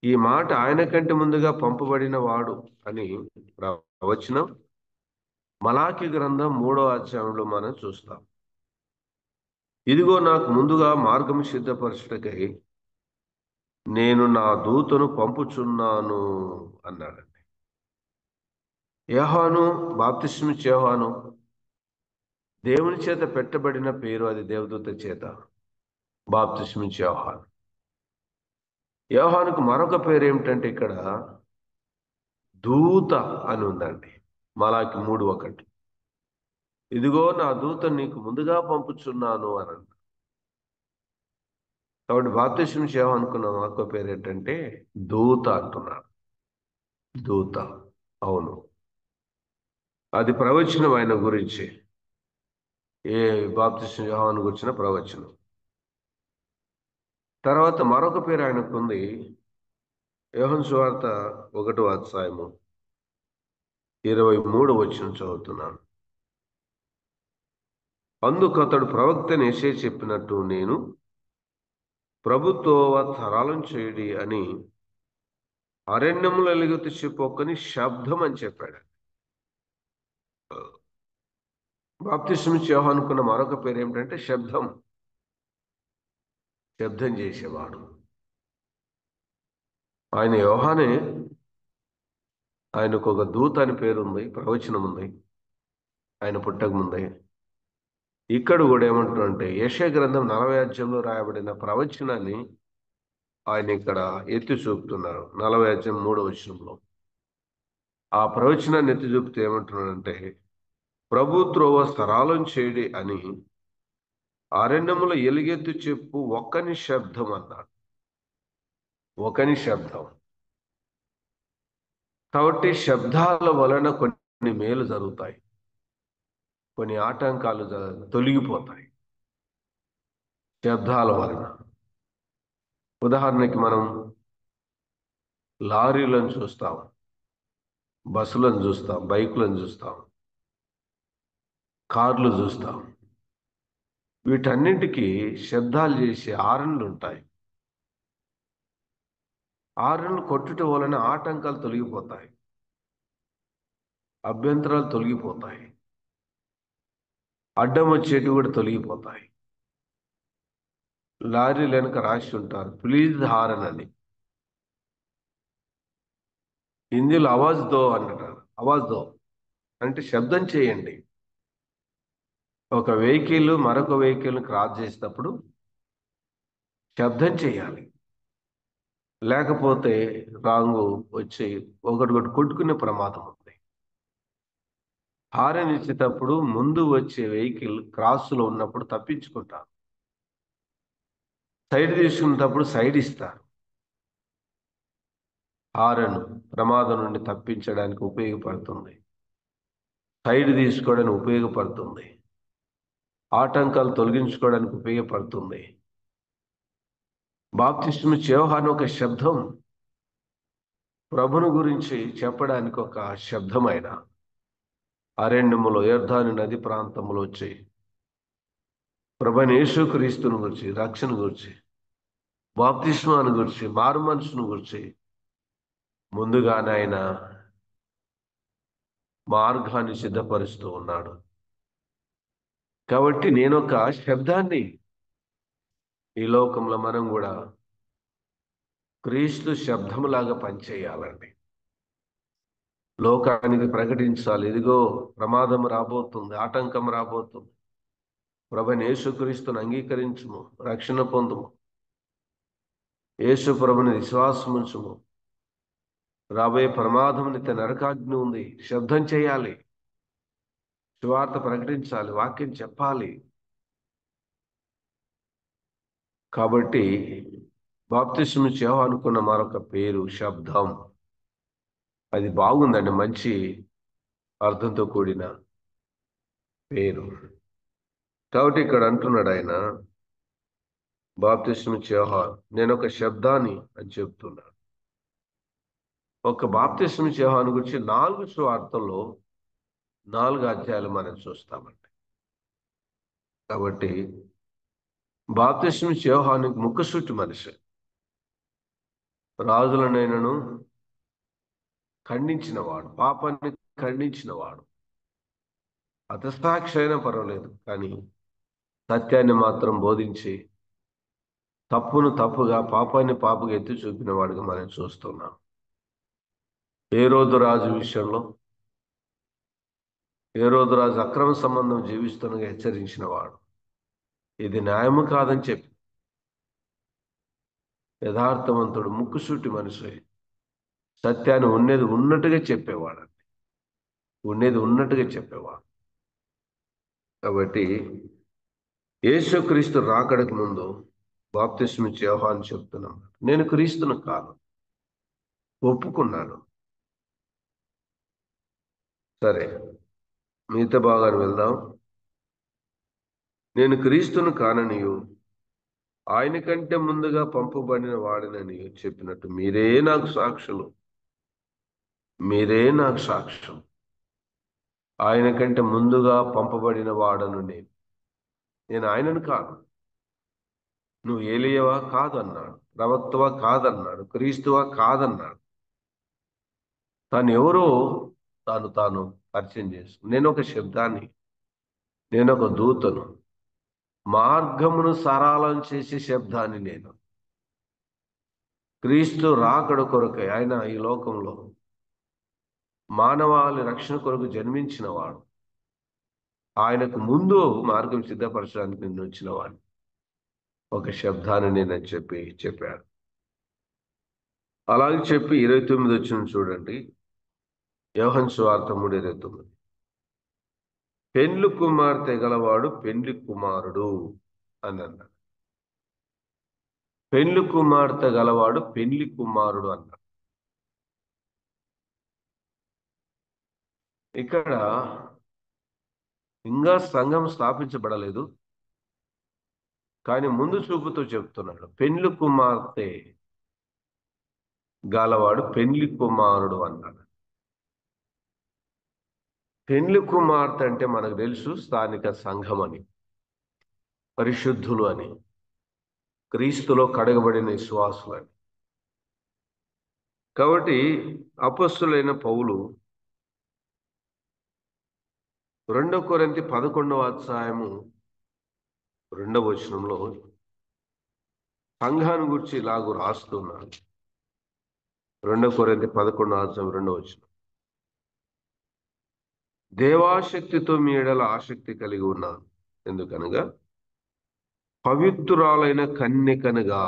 ఈ మాట ఆయన కంటే ముందుగా పంపబడిన వాడు అని ప్రవచనం మలాకి గ్రంథం 3వ అధ్యాయంలో మనం చూస్తాం. ఇదిగో నాకు ముందుగా మార్గం సిద్ధపరచుటకై నేను నా దూతను పంపుచున్నాను అన్నాడండి. యోహాను, బాప్తిస్మిచ్చి యోహాను దేవుని చేత పెట్టబడిన పేరు, అది దేవదూత చేత బాప్తిస్మిచ్చి యోహాను. యోహానుకు మరొక పేరు ఏమిటంటే ఇక్కడ దూత అని ఉందండి. మలాకి 3:1. ఇదిగో నా దూత నీకు ముందుగా పంపుచున్నాను అని అన్నాడు. కాబట్టి బాప్తిస్మిచ్చి యోహానుకున్న మరొక పేరు ఏంటంటే దూత అంటున్నాడు. దూత, అవును, అది ప్రవచనం ఆయన గురించి. ఏ బాప్తిస్మిచ్చి యోహాను గురించిన ప్రవచనం. తర్వాత మరొక పేరు ఆయనకుంది. యోహాను సువార్త 1వ అధ్యాయము 23వ వచనం చదువుతున్నాను. అందుకు అతడు ప్రవక్తని యెషయా చెప్పినట్టు నేను ప్రభుతో తరాలను చేయడి అని అరణ్యములు ఎలుగెత్తి చెప్పొక్కని శబ్దం అని చెప్పాడు. బాప్తిస్మిచ్చి యోహానుకున్న మరొక పేరు ఏమిటంటే శబ్దం. శబ్దం చేసేవాడు ఆయన. యోహానే, ఆయనకు ఒక దూత అని పేరుంది, ప్రవచనం ఉంది ఆయన పుట్టక ముందే. ఇక్కడ కూడా ఏమంటున్నాడంటే యెషయా గ్రంథం 40వ అధ్యాయంలో రాయబడిన ప్రవచనాన్ని ఆయన ఇక్కడ ఎత్తి చూపుతున్నారు. 40వ అధ్యాయం 3వ వచనంలో ఆ ప్రవచనాన్ని ఎత్తి చూపుతూ ఏమంటున్నాడంటే ప్రభు త్రోవ స్థరాలను చేయడి అని అరణ్యముల ఎలుగెత్తి చెప్పు ఒక్కని శబ్దం అన్నాడు. ఒకని శబ్దం. కాబట్టి శబ్దాల వలన కొన్ని మేలు జరుగుతాయి, కొన్ని ఆటంకాలు తొలగిపోతాయి శబ్దాల వలన. ఉదాహరణకి మనం లారీలను చూస్తాం, బస్సులను చూస్తాం, బైకులను చూస్తాం, కార్లు చూస్తాం. వీటన్నింటికి శబ్దాలు చేసే హారన్లు ఉంటాయి. హారన్లు కొట్టుట వలన ఆటంకాలు తొలగిపోతాయి, అభ్యంతరాలు తొలగిపోతాయి, అడ్డం వచ్చేటివి కూడా తొలగిపోతాయి. లారీలు వెనక రాసి ఉంటారు ప్లీజ్ హారన్ అని. హిందీలో ఆవాజ్ దో అంటారు. ఆవాజ్ దో అంటే శబ్దం చేయండి. ఒక వెహికల్ మరొక వెహికల్ని క్రాస్ చేసేటప్పుడు శబ్దం చేయాలి, లేకపోతే రాంగు వచ్చి ఒకటి కొట్టుకునే ప్రమాదం ఉంది. హారన్ ఇచ్చేటప్పుడు ముందు వచ్చే వెహికల్ క్రాస్లో ఉన్నప్పుడు తప్పించుకుంటారు, సైడ్ తీసుకునేటప్పుడు సైడ్ ఇస్తారు. హారన్ ప్రమాదం నుండి తప్పించడానికి ఉపయోగపడుతుంది, సైడ్ తీసుకోవడానికి ఉపయోగపడుతుంది, ఆటంకాలు తొలగించుకోవడానికి ఉపయోగపడుతుంది. బాప్తిస్మము యోహాను ఒక శబ్దం, ప్రభుని గురించి చెప్పడానికి ఒక శబ్దమైన అరణ్యములో యొర్దాను నది ప్రాంతంలో వచ్చి ప్రభువైన యేసుక్రీస్తుని గురించి, రక్షణ గురించి, బాప్తిస్మాను గురించి, మారు మనసును గురించి ముందుగానే ఆయన మార్గాన్ని సిద్ధపరుస్తూ ఉన్నాడు. కాబట్టి నేను ఒక శబ్దాన్ని ఈ లోకంలో మనం కూడా క్రీస్తు శబ్దములాగా పనిచేయాలండి. లోకానికి ప్రకటించాలి, ఇదిగో ప్రమాదం రాబోతుంది, ఆటంకం రాబోతుంది, ప్రభువైన యేసుక్రీస్తును అంగీకరించుము, రక్షణ పొందుము, యేసు ప్రభుని విశ్వాసం ఉంచుము, రాబోయే ప్రమాదం నిత్య నరకాగ్ని ఉంది. శబ్దం చేయాలి, సువార్త ప్రకటించాలి, వాక్యం చెప్పాలి. కాబట్టి బాప్తిస్మము యోహానుకున్న మరొక పేరు శబ్దం. అది బాగుందండి, మంచి అర్థంతో కూడిన పేరు. కాబట్టి ఇక్కడ అంటున్నాడు ఆయన, బాప్తిస్మము యోహాను నేను ఒక శబ్దాన్ని అని చెప్తున్నాడు. ఒక బాప్తిస్మము యోహాను గురించి 4 సువార్తల్లో 4 అధ్యాయాలు మనం చూస్తామండి. కాబట్టి బాప్తిస్మము యోహాను ముక్కుసూటి మనిషి, రాజులనైనను ఖండించినవాడు, పాపాన్ని ఖండించినవాడు, హతసాక్షి అయినా పర్వాలేదు, కానీ సత్యాన్ని మాత్రం బోధించి తప్పును తప్పుగా, పాపాన్ని పాపుగా ఎత్తి చూపిన వాడిగా మనం చూస్తున్నాం. హేరోదు రాజు విషయంలో హేరోదు రాజు అక్రమ సంబంధం జీవిస్తుండగా హెచ్చరించిన వాడు, ఇది న్యాయము కాదని చెప్పి యథార్థవంతుడు, ముక్కుసూటి మనిషి, సత్యాన్ని ఉన్నది ఉన్నట్టుగా చెప్పేవాడండి, ఉన్నది ఉన్నట్టుగా చెప్పేవాడు. కాబట్టి యేసుక్రీస్తు రాకడకు ముందు బాప్తిస్మము యోహాను చెప్తున్నాను, నేను క్రీస్తును కాను, ఒప్పుకున్నాను. సరే, మిగతా భాగాన్ని వెళ్దాం. నేను క్రీస్తును కాననియు ఆయన కంటే ముందుగా పంపబడిన వాడినని చెప్పినట్టు మీరే నాకు సాక్షులు, మీరే నాకు సాక్ష్యం. ఆయన కంటే ముందుగా పంపబడిన వాడను నేను ఆయనను కాదు. నువ్వు ఏలియవా కాదన్నాడు, ప్రవక్తవా కాదన్నాడు, క్రీస్తువా కాదన్నాడు. తాను ఎవరో తాను పరిచయం చేసు, నేను ఒక శబ్దాన్ని, నేను ఒక దూతను, మార్గమును సరళం చేసే శబ్దాన్ని నేను. క్రీస్తు రాకడ కొరకై ఆయన ఈ లోకంలో మానవాళి రక్షణ కొరకు జన్మించిన వాడు, ఆయనకు ముందు మార్గం సిద్ధపరచడానికి నిన్ను వచ్చిన వాడు, ఒక శబ్దాన్ని నేనని చెప్పాడు. అలాగే చెప్పి 29 వచ్చిన చూడండి, యోహాను సువార్త 3:29, పెండ్లి కుమార్తె గలవాడు పెండ్లి కుమారుడు అని అన్నాడు. పెండ్లి కుమార్తె గలవాడు పెండ్లి కుమారుడు అన్నాడు. ఇక్కడ ఇంకా సంఘం స్థాపించబడలేదు, కానీ ముందు చూపుతో చెప్తున్నాడు, పెండ్లి కుమార్తె గలవాడు పెండ్లి కుమారుడు అన్నాడు. పెండ్లి కుమార్తె అంటే మనకు తెలుసు స్థానిక సంఘం అని, పరిశుద్ధులు అని, క్రీస్తులో కడగబడిన విశ్వాసులు అని. కాబట్టి అపొస్తలుడైన పౌలు 2 కొరింథీ 11వ అధ్యాయము 2వ వచనంలో సంఘాన్ని గురించి ఇలాగూ రాస్తున్నాడు. 2 కొరింథీ 11:2 దేవాశక్తితో మీ ఎడల ఆసక్తి కలిగి ఉన్నాను. ఎందుకనగా పవిత్రురాలైన కన్యకనగా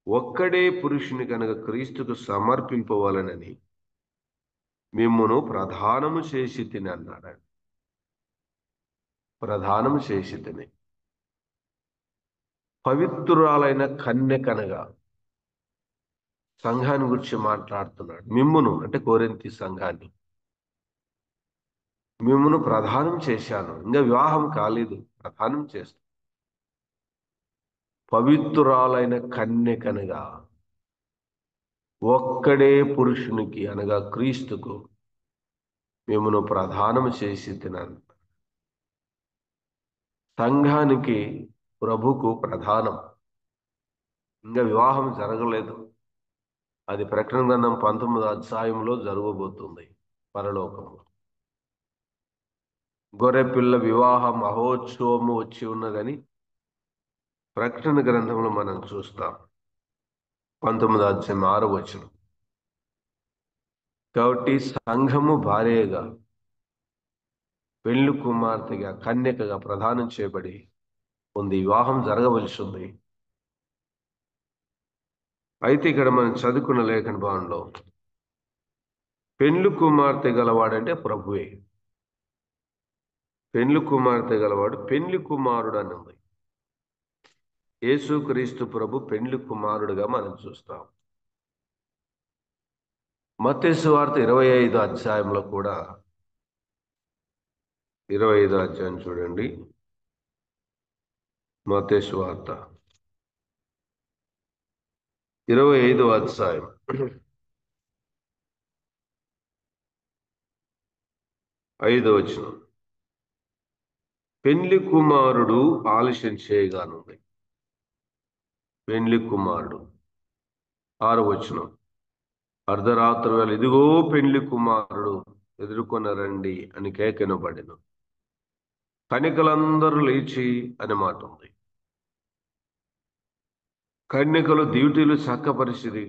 ఒక్కడే పురుషుని కనుక క్రీస్తుకు సమర్పింపవాలనని మిమ్మును ప్రధానము చేసి తిని అన్నాడు. ప్రధానము చేసి తిని పవిత్రురాలైన కన్యకనగా సంఘాన్ని గురించి మాట్లాడుతున్నాడు. మిమ్మును అంటే కొరింథీ సంఘాన్ని మిమ్మును ప్రధానం చేశాను. ఇంకా వివాహం కాలేదు, ప్రధానం చేస్తాను. పవిత్రురాలైన కన్యకనగా ఒక్కడే పురుషునికి అనగా క్రీస్తుకు మిమ్మును ప్రధానం చేసి తినాను. సంఘానికి ప్రభుకు ప్రధానం. ఇంకా వివాహం జరగలేదు. అది ప్రకటన గ్రంథం 19వ అధ్యాయంలో జరగబోతుంది పరలోకంలో. గొర్రెపిల్ల వివాహ మహోత్సవము వచ్చి ఉన్నదని ప్రకటన గ్రంథంలో మనం చూస్తాం. 19వ అధ్యాయం 6వ వచనం. కాబట్టి సంఘము భార్యగా, పెళ్లి కుమార్తెగా, కన్యకగా ప్రదానం చేయబడి ఉంది. వివాహం జరగవలసి ఉంది. అయితే ఇక్కడ మనం చదువుకున్న లేఖన భాగంలో పెళ్లి కుమార్తె గలవాడంటే ప్రభువే. పెళ్లి కుమార్తె గలవాడు పెళ్లి కుమారుడు అని ఉంది. యేసుక్రీస్తు ప్రభు పెళ్లి కుమారుడుగా మనం చూస్తాం. మత్తయి సువార్త 25వ అధ్యాయంలో కూడా 25వ అధ్యాయం చూడండి. మత్తయి సువార్త 25వ అధ్యాయం 5వ వచనం. పెళ్లి కుమారుడు ఆలస్యం చేయగానుంది. పెళ్లి కుమారుడు 6వ వచనం. అర్ధరాత్రి వేళ ఇదిగో పెళ్లి కుమారుడు ఎదుర్కొన్న రండి అని కేకనబడెను. కన్యకలందరూ లేచి అనే మాట ఉంది. కన్యకలు డ్యూటీలు చక్కపరిచిరి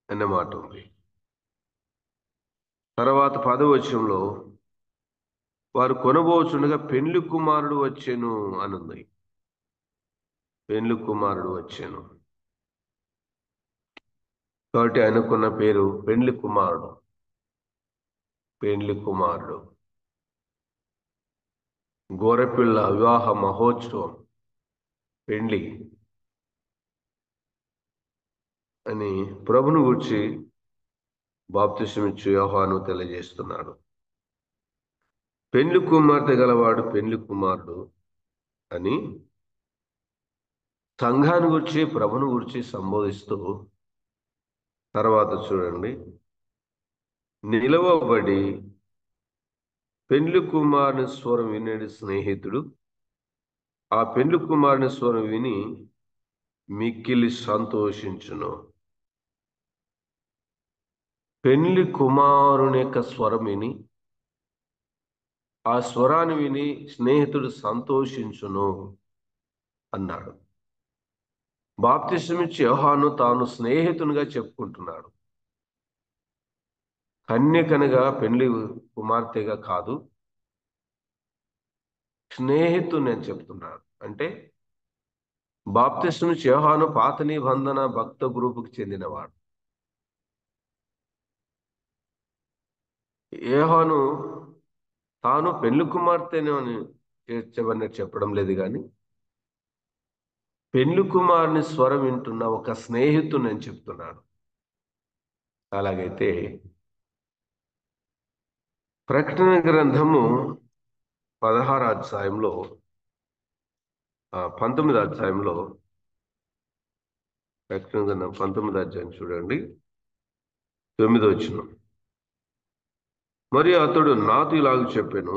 అనే మాట ఉంది. తర్వాత 10వ వచనంలో వారు కొనబోచుండగా పెళ్లి కుమారుడు వచ్చెను అనుంది. పెళ్లి కుమారుడు వచ్చెను. కాబట్టి ఆయనకున్న పేరు పెళ్లి కుమారుడు. పెళ్లి కుమారుడు. గొర్రెపిల్ల వివాహ మహోత్సవం, పెళ్లి అని ప్రభుని గురించి బాప్తిసమిచ్చు యోహాను తెలియజేస్తున్నాడు. పెళ్లి కుమార్తె గలవాడు పెళ్లి కుమారుడు అని సంఘాన్ని గురించి ప్రభుని గురించి సంబోధిస్తూ తర్వాత చూడండి, నిలవబడి పెళ్లి కుమారుని స్వరం వినేడు స్నేహితుడు ఆ పెళ్లి కుమారుని స్వరం విని మిక్కిలి సంతోషించును. పెళ్లి కుమారుని యొక్క స్వరం విని ఆ స్వరాన్ని విని స్నేహితుడు సంతోషించును అన్నాడు. బాప్తిసమిచ్చి యోహాను తాను స్నేహితునిగా చెప్పుకుంటున్నాడు. కన్యకనగా పెళ్లి కుమార్తెగా కాదు, స్నేహితుని అని చెప్తున్నాడు. అంటే బాప్తిసమిచ్చి యోహాను పాత నిబంధన భక్త గ్రూపుకి చెందినవాడు. యోహాను తాను పెళ్లి కుమార్తెను అని చెప్పడం లేదు, కానీ పెళ్లి కుమారుని స్వరం వింటున్న ఒక స్నేహితుని అని చెప్తున్నాడు. అలాగైతే ప్రకటన గ్రంథము 16వ అధ్యాయంలో 19వ అధ్యాయంలో ప్రకటన గ్రంథం 19వ అధ్యాయం చూడండి, 9వ వచనం. మరియు అతడు నాతో ఇలాగ చెప్పాను,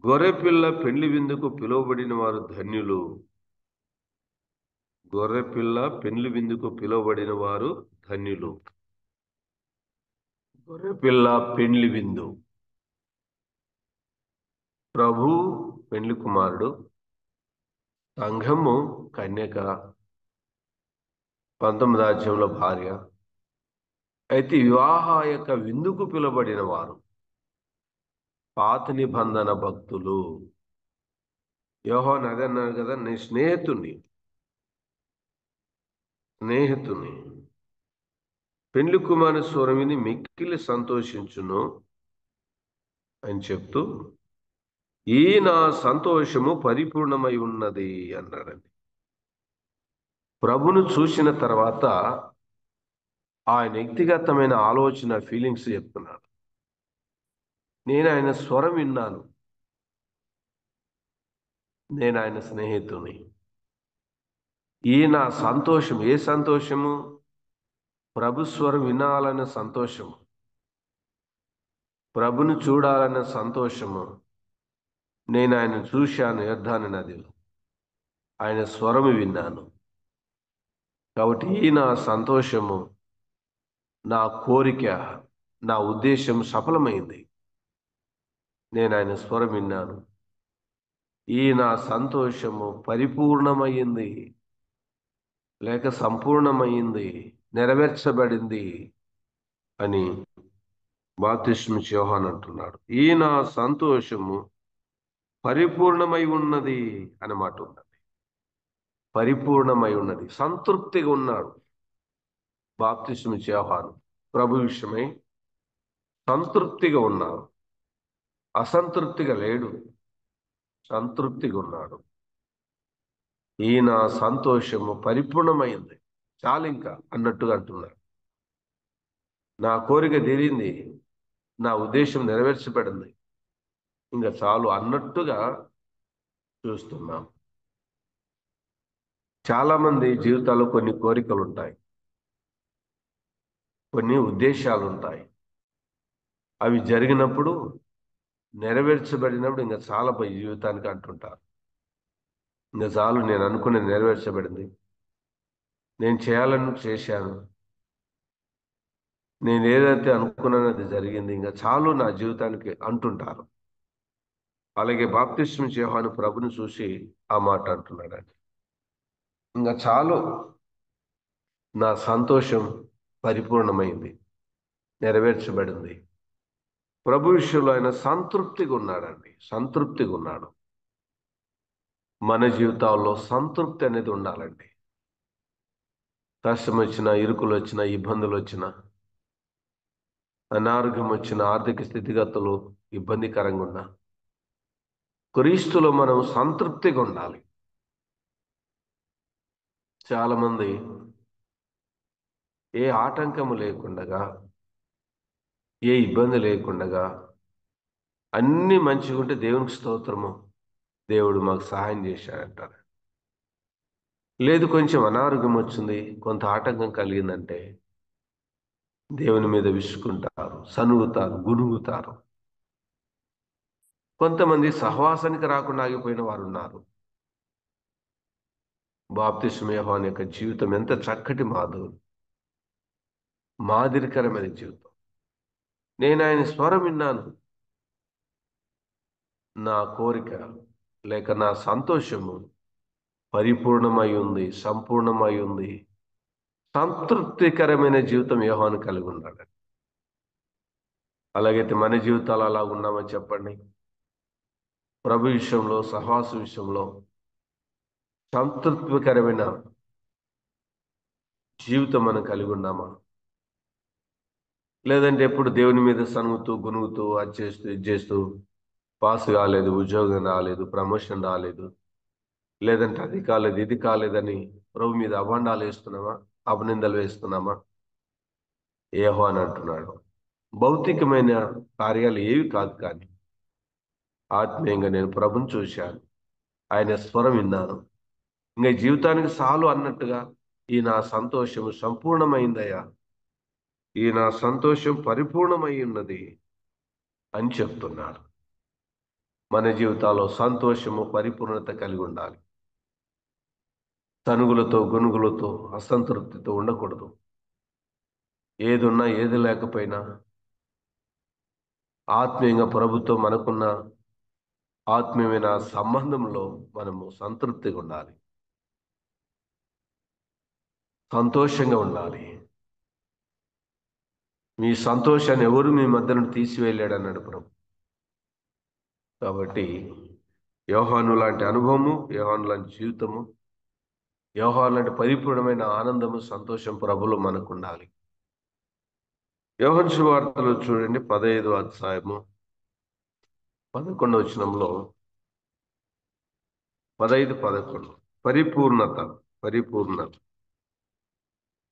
గొర్రెపిల్ల పెళ్లి విందుకు పిలువబడిన వారు ధన్యులు. గొర్రెపిల్ల పెళ్లి విందుకు పిలువబడిన వారు ధన్యులు. గొర్రెపిల్ల పెళ్లి విందు. ప్రభు పెళ్లి కుమారుడు, సంఘము కన్యక, 19వ అధ్యాయంలో భార్య. అయితే వివాహ యొక్క విందుకు పిలువబడిన వారు పాత నిబంధన భక్తులు. యోహాను అదే అన్నారు కదా, నీ స్నేహితుని పెండ్లి కుమారుని స్వరం విని మిక్కిలి సంతోషించును అని చెప్తూ, ఈ నా సంతోషము పరిపూర్ణమై ఉన్నది అన్నాడండి. ప్రభును చూసిన తర్వాత ఆయన వ్యక్తిగతమైన ఆలోచన, ఫీలింగ్స్ చెప్తున్నాడు. నేను ఆయన స్వరం విన్నాను, నేను ఆయన స్నేహితుని. ఈ నా సంతోషం, ఏ సంతోషము? ప్రభు స్వరం వినాలన్న సంతోషము, ప్రభును చూడాలన్న సంతోషము. నేను ఆయన చూశాను యోర్దాను నదిలో, ఆయన స్వరము విన్నాను. కాబట్టి ఈ నా సంతోషము, నా కోరిక, నా ఉద్దేశం సఫలమైంది. నేను ఆయన స్వరం విన్నాను. ఈ నా సంతోషము పరిపూర్ణమైంది, లేక సంపూర్ణమైంది, నెరవేర్చబడింది అని బాప్తిస్మ యోహాను అంటున్నాడు. ఈ నా సంతోషము పరిపూర్ణమై ఉన్నది అన్నమాట ఉన్నది. పరిపూర్ణమై ఉన్నది, సంతృప్తిగా ఉన్నాడు బాప్తిస్మ యోహాను. ప్రభు విషయమై సంతృప్తిగా ఉన్నాడు, అసంతృప్తిగా లేడు, సంతృప్తిగా ఉన్నాడు. ఈ నా సంతోషము పరిపూర్ణమైంది, చాలు ఇంకా అన్నట్టుగా అంటున్నాడు. నా కోరిక తీరింది, నా ఉద్దేశం నెరవేర్చబడింది, ఇంకా చాలు అన్నట్టుగా చూస్తున్నాం. చాలామంది జీవితాల్లో కొన్ని కోరికలు ఉంటాయి, కొన్ని ఉద్దేశాలు ఉంటాయి. అవి జరిగినప్పుడు, నెరవేర్చబడినప్పుడు ఇంకా చాలా జీవితానికి అంటుంటారు. ఇంకా చాలు, నేను అనుకునేది నెరవేర్చబడింది, నేను చేయాలని చేశాను, నేను ఏదైతే అనుకున్నానో అది జరిగింది, ఇంకా చాలు నా జీవితానికి అంటుంటారు. అలాగే బాప్తిస్మ యోహాను ప్రభుని చూసి ఆ మాట అంటున్నాడండి. ఇంకా చాలు, నా సంతోషం పరిపూర్ణమైంది, నెరవేర్చబడింది. ప్రభు విషయంలో ఆయన సంతృప్తిగా ఉన్నాడండి, సంతృప్తిగా ఉన్నాడు. మన జీవితాల్లో సంతృప్తి అనేది ఉండాలండి. కష్టం వచ్చినా, ఇరుకులు వచ్చినా, ఇబ్బందులు వచ్చినా, అనారోగ్యం వచ్చిన, ఆర్థిక స్థితిగతులు ఇబ్బందికరంగా ఉన్నా, క్రీస్తులో మనం సంతృప్తిగా ఉండాలి. చాలామంది ఏ ఆటంకము లేకుండగా, ఏ ఇబ్బంది లేకుండగా, అన్నీ మంచిగా ఉంటే దేవునికి స్తోత్రము, దేవుడు మాకు సహాయం చేశాడంటారు. లేదు, కొంచెం అనారోగ్యం వచ్చింది, కొంత ఆటంకం కలిగిందంటే దేవుని మీద విసుకుంటారు, సనుగుతారు, గునుగుతారు. కొంతమంది సహవాసానికి రాకుండా ఆగిపోయిన వారు ఉన్నారు. బాప్తిస్మ యోహాను యొక్క జీవితం ఎంత చక్కటి మాదిరికరమైన జీవితం. నేను ఆయన స్వరం విన్నాను, నా కోరిక లేక నా సంతోషము పరిపూర్ణమై ఉంది, సంపూర్ణమై ఉంది. సంతృప్తికరమైన జీవితం యోహాను కలిగి ఉన్నాడు. అలాగైతే మన జీవితాలు అలా ఉన్నామని చెప్పండి. ప్రభు విషయంలో, సహవాస విషయంలో సంతృప్తికరమైన జీవితం మనం కలిగి ఉన్నామా? లేదంటే ఎప్పుడు దేవుని మీద సనుగుతూ, గునుగుతూ, అది చేస్తూ, ఇది చేస్తూ, పాస్ కాలేదు, ఉద్యోగం రాలేదు, ప్రమోషన్ రాలేదు, లేదంటే అది కాలేదు, ఇది కాలేదని ప్రభు మీద అభండాలు వేస్తున్నామా, అపనిందలు వేస్తున్నామా? యోహాను అంటున్నాడు, భౌతికమైన కార్యాలు ఏవి కాదు, కానీ ఆత్మీయంగా నేను ప్రభుని చూశాను, ఆయన స్వరం విన్నాను, ఇంకా జీవితానికి చాలు అన్నట్టుగా ఈ నా సంతోషము సంపూర్ణమైందయ్యా, ఈ నా సంతోషం పరిపూర్ణమై ఉన్నది అని చెప్తున్నాడు. మన జీవితాల్లో సంతోషము పరిపూర్ణత కలిగి ఉండాలి. తనుగులతో, గొనుగులతో, అసంతృప్తితో ఉండకూడదు. ఏది ఉన్నా, ఏది లేకపోయినా, ఆత్మీయంగా ప్రభుత్వం మనకున్న ఆత్మీయమైన సంబంధంలో మనము సంతృప్తిగా ఉండాలి, సంతోషంగా ఉండాలి. మీ సంతోషాన్ని ఎవరు మీ మధ్య నుండి తీసివేయలేడు అన్నాడు ప్రభు. కాబట్టి యోహాను లాంటి అనుభవము, యోహాను లాంటి జీవితము, యోహాను లాంటి పరిపూర్ణమైన ఆనందము, సంతోషం ప్రభులో మనకు ఉండాలి. యోహాను సువార్తలో చూడండి 15వ అధ్యాయము 11వ వచనంలో 15-11 పరిపూర్ణత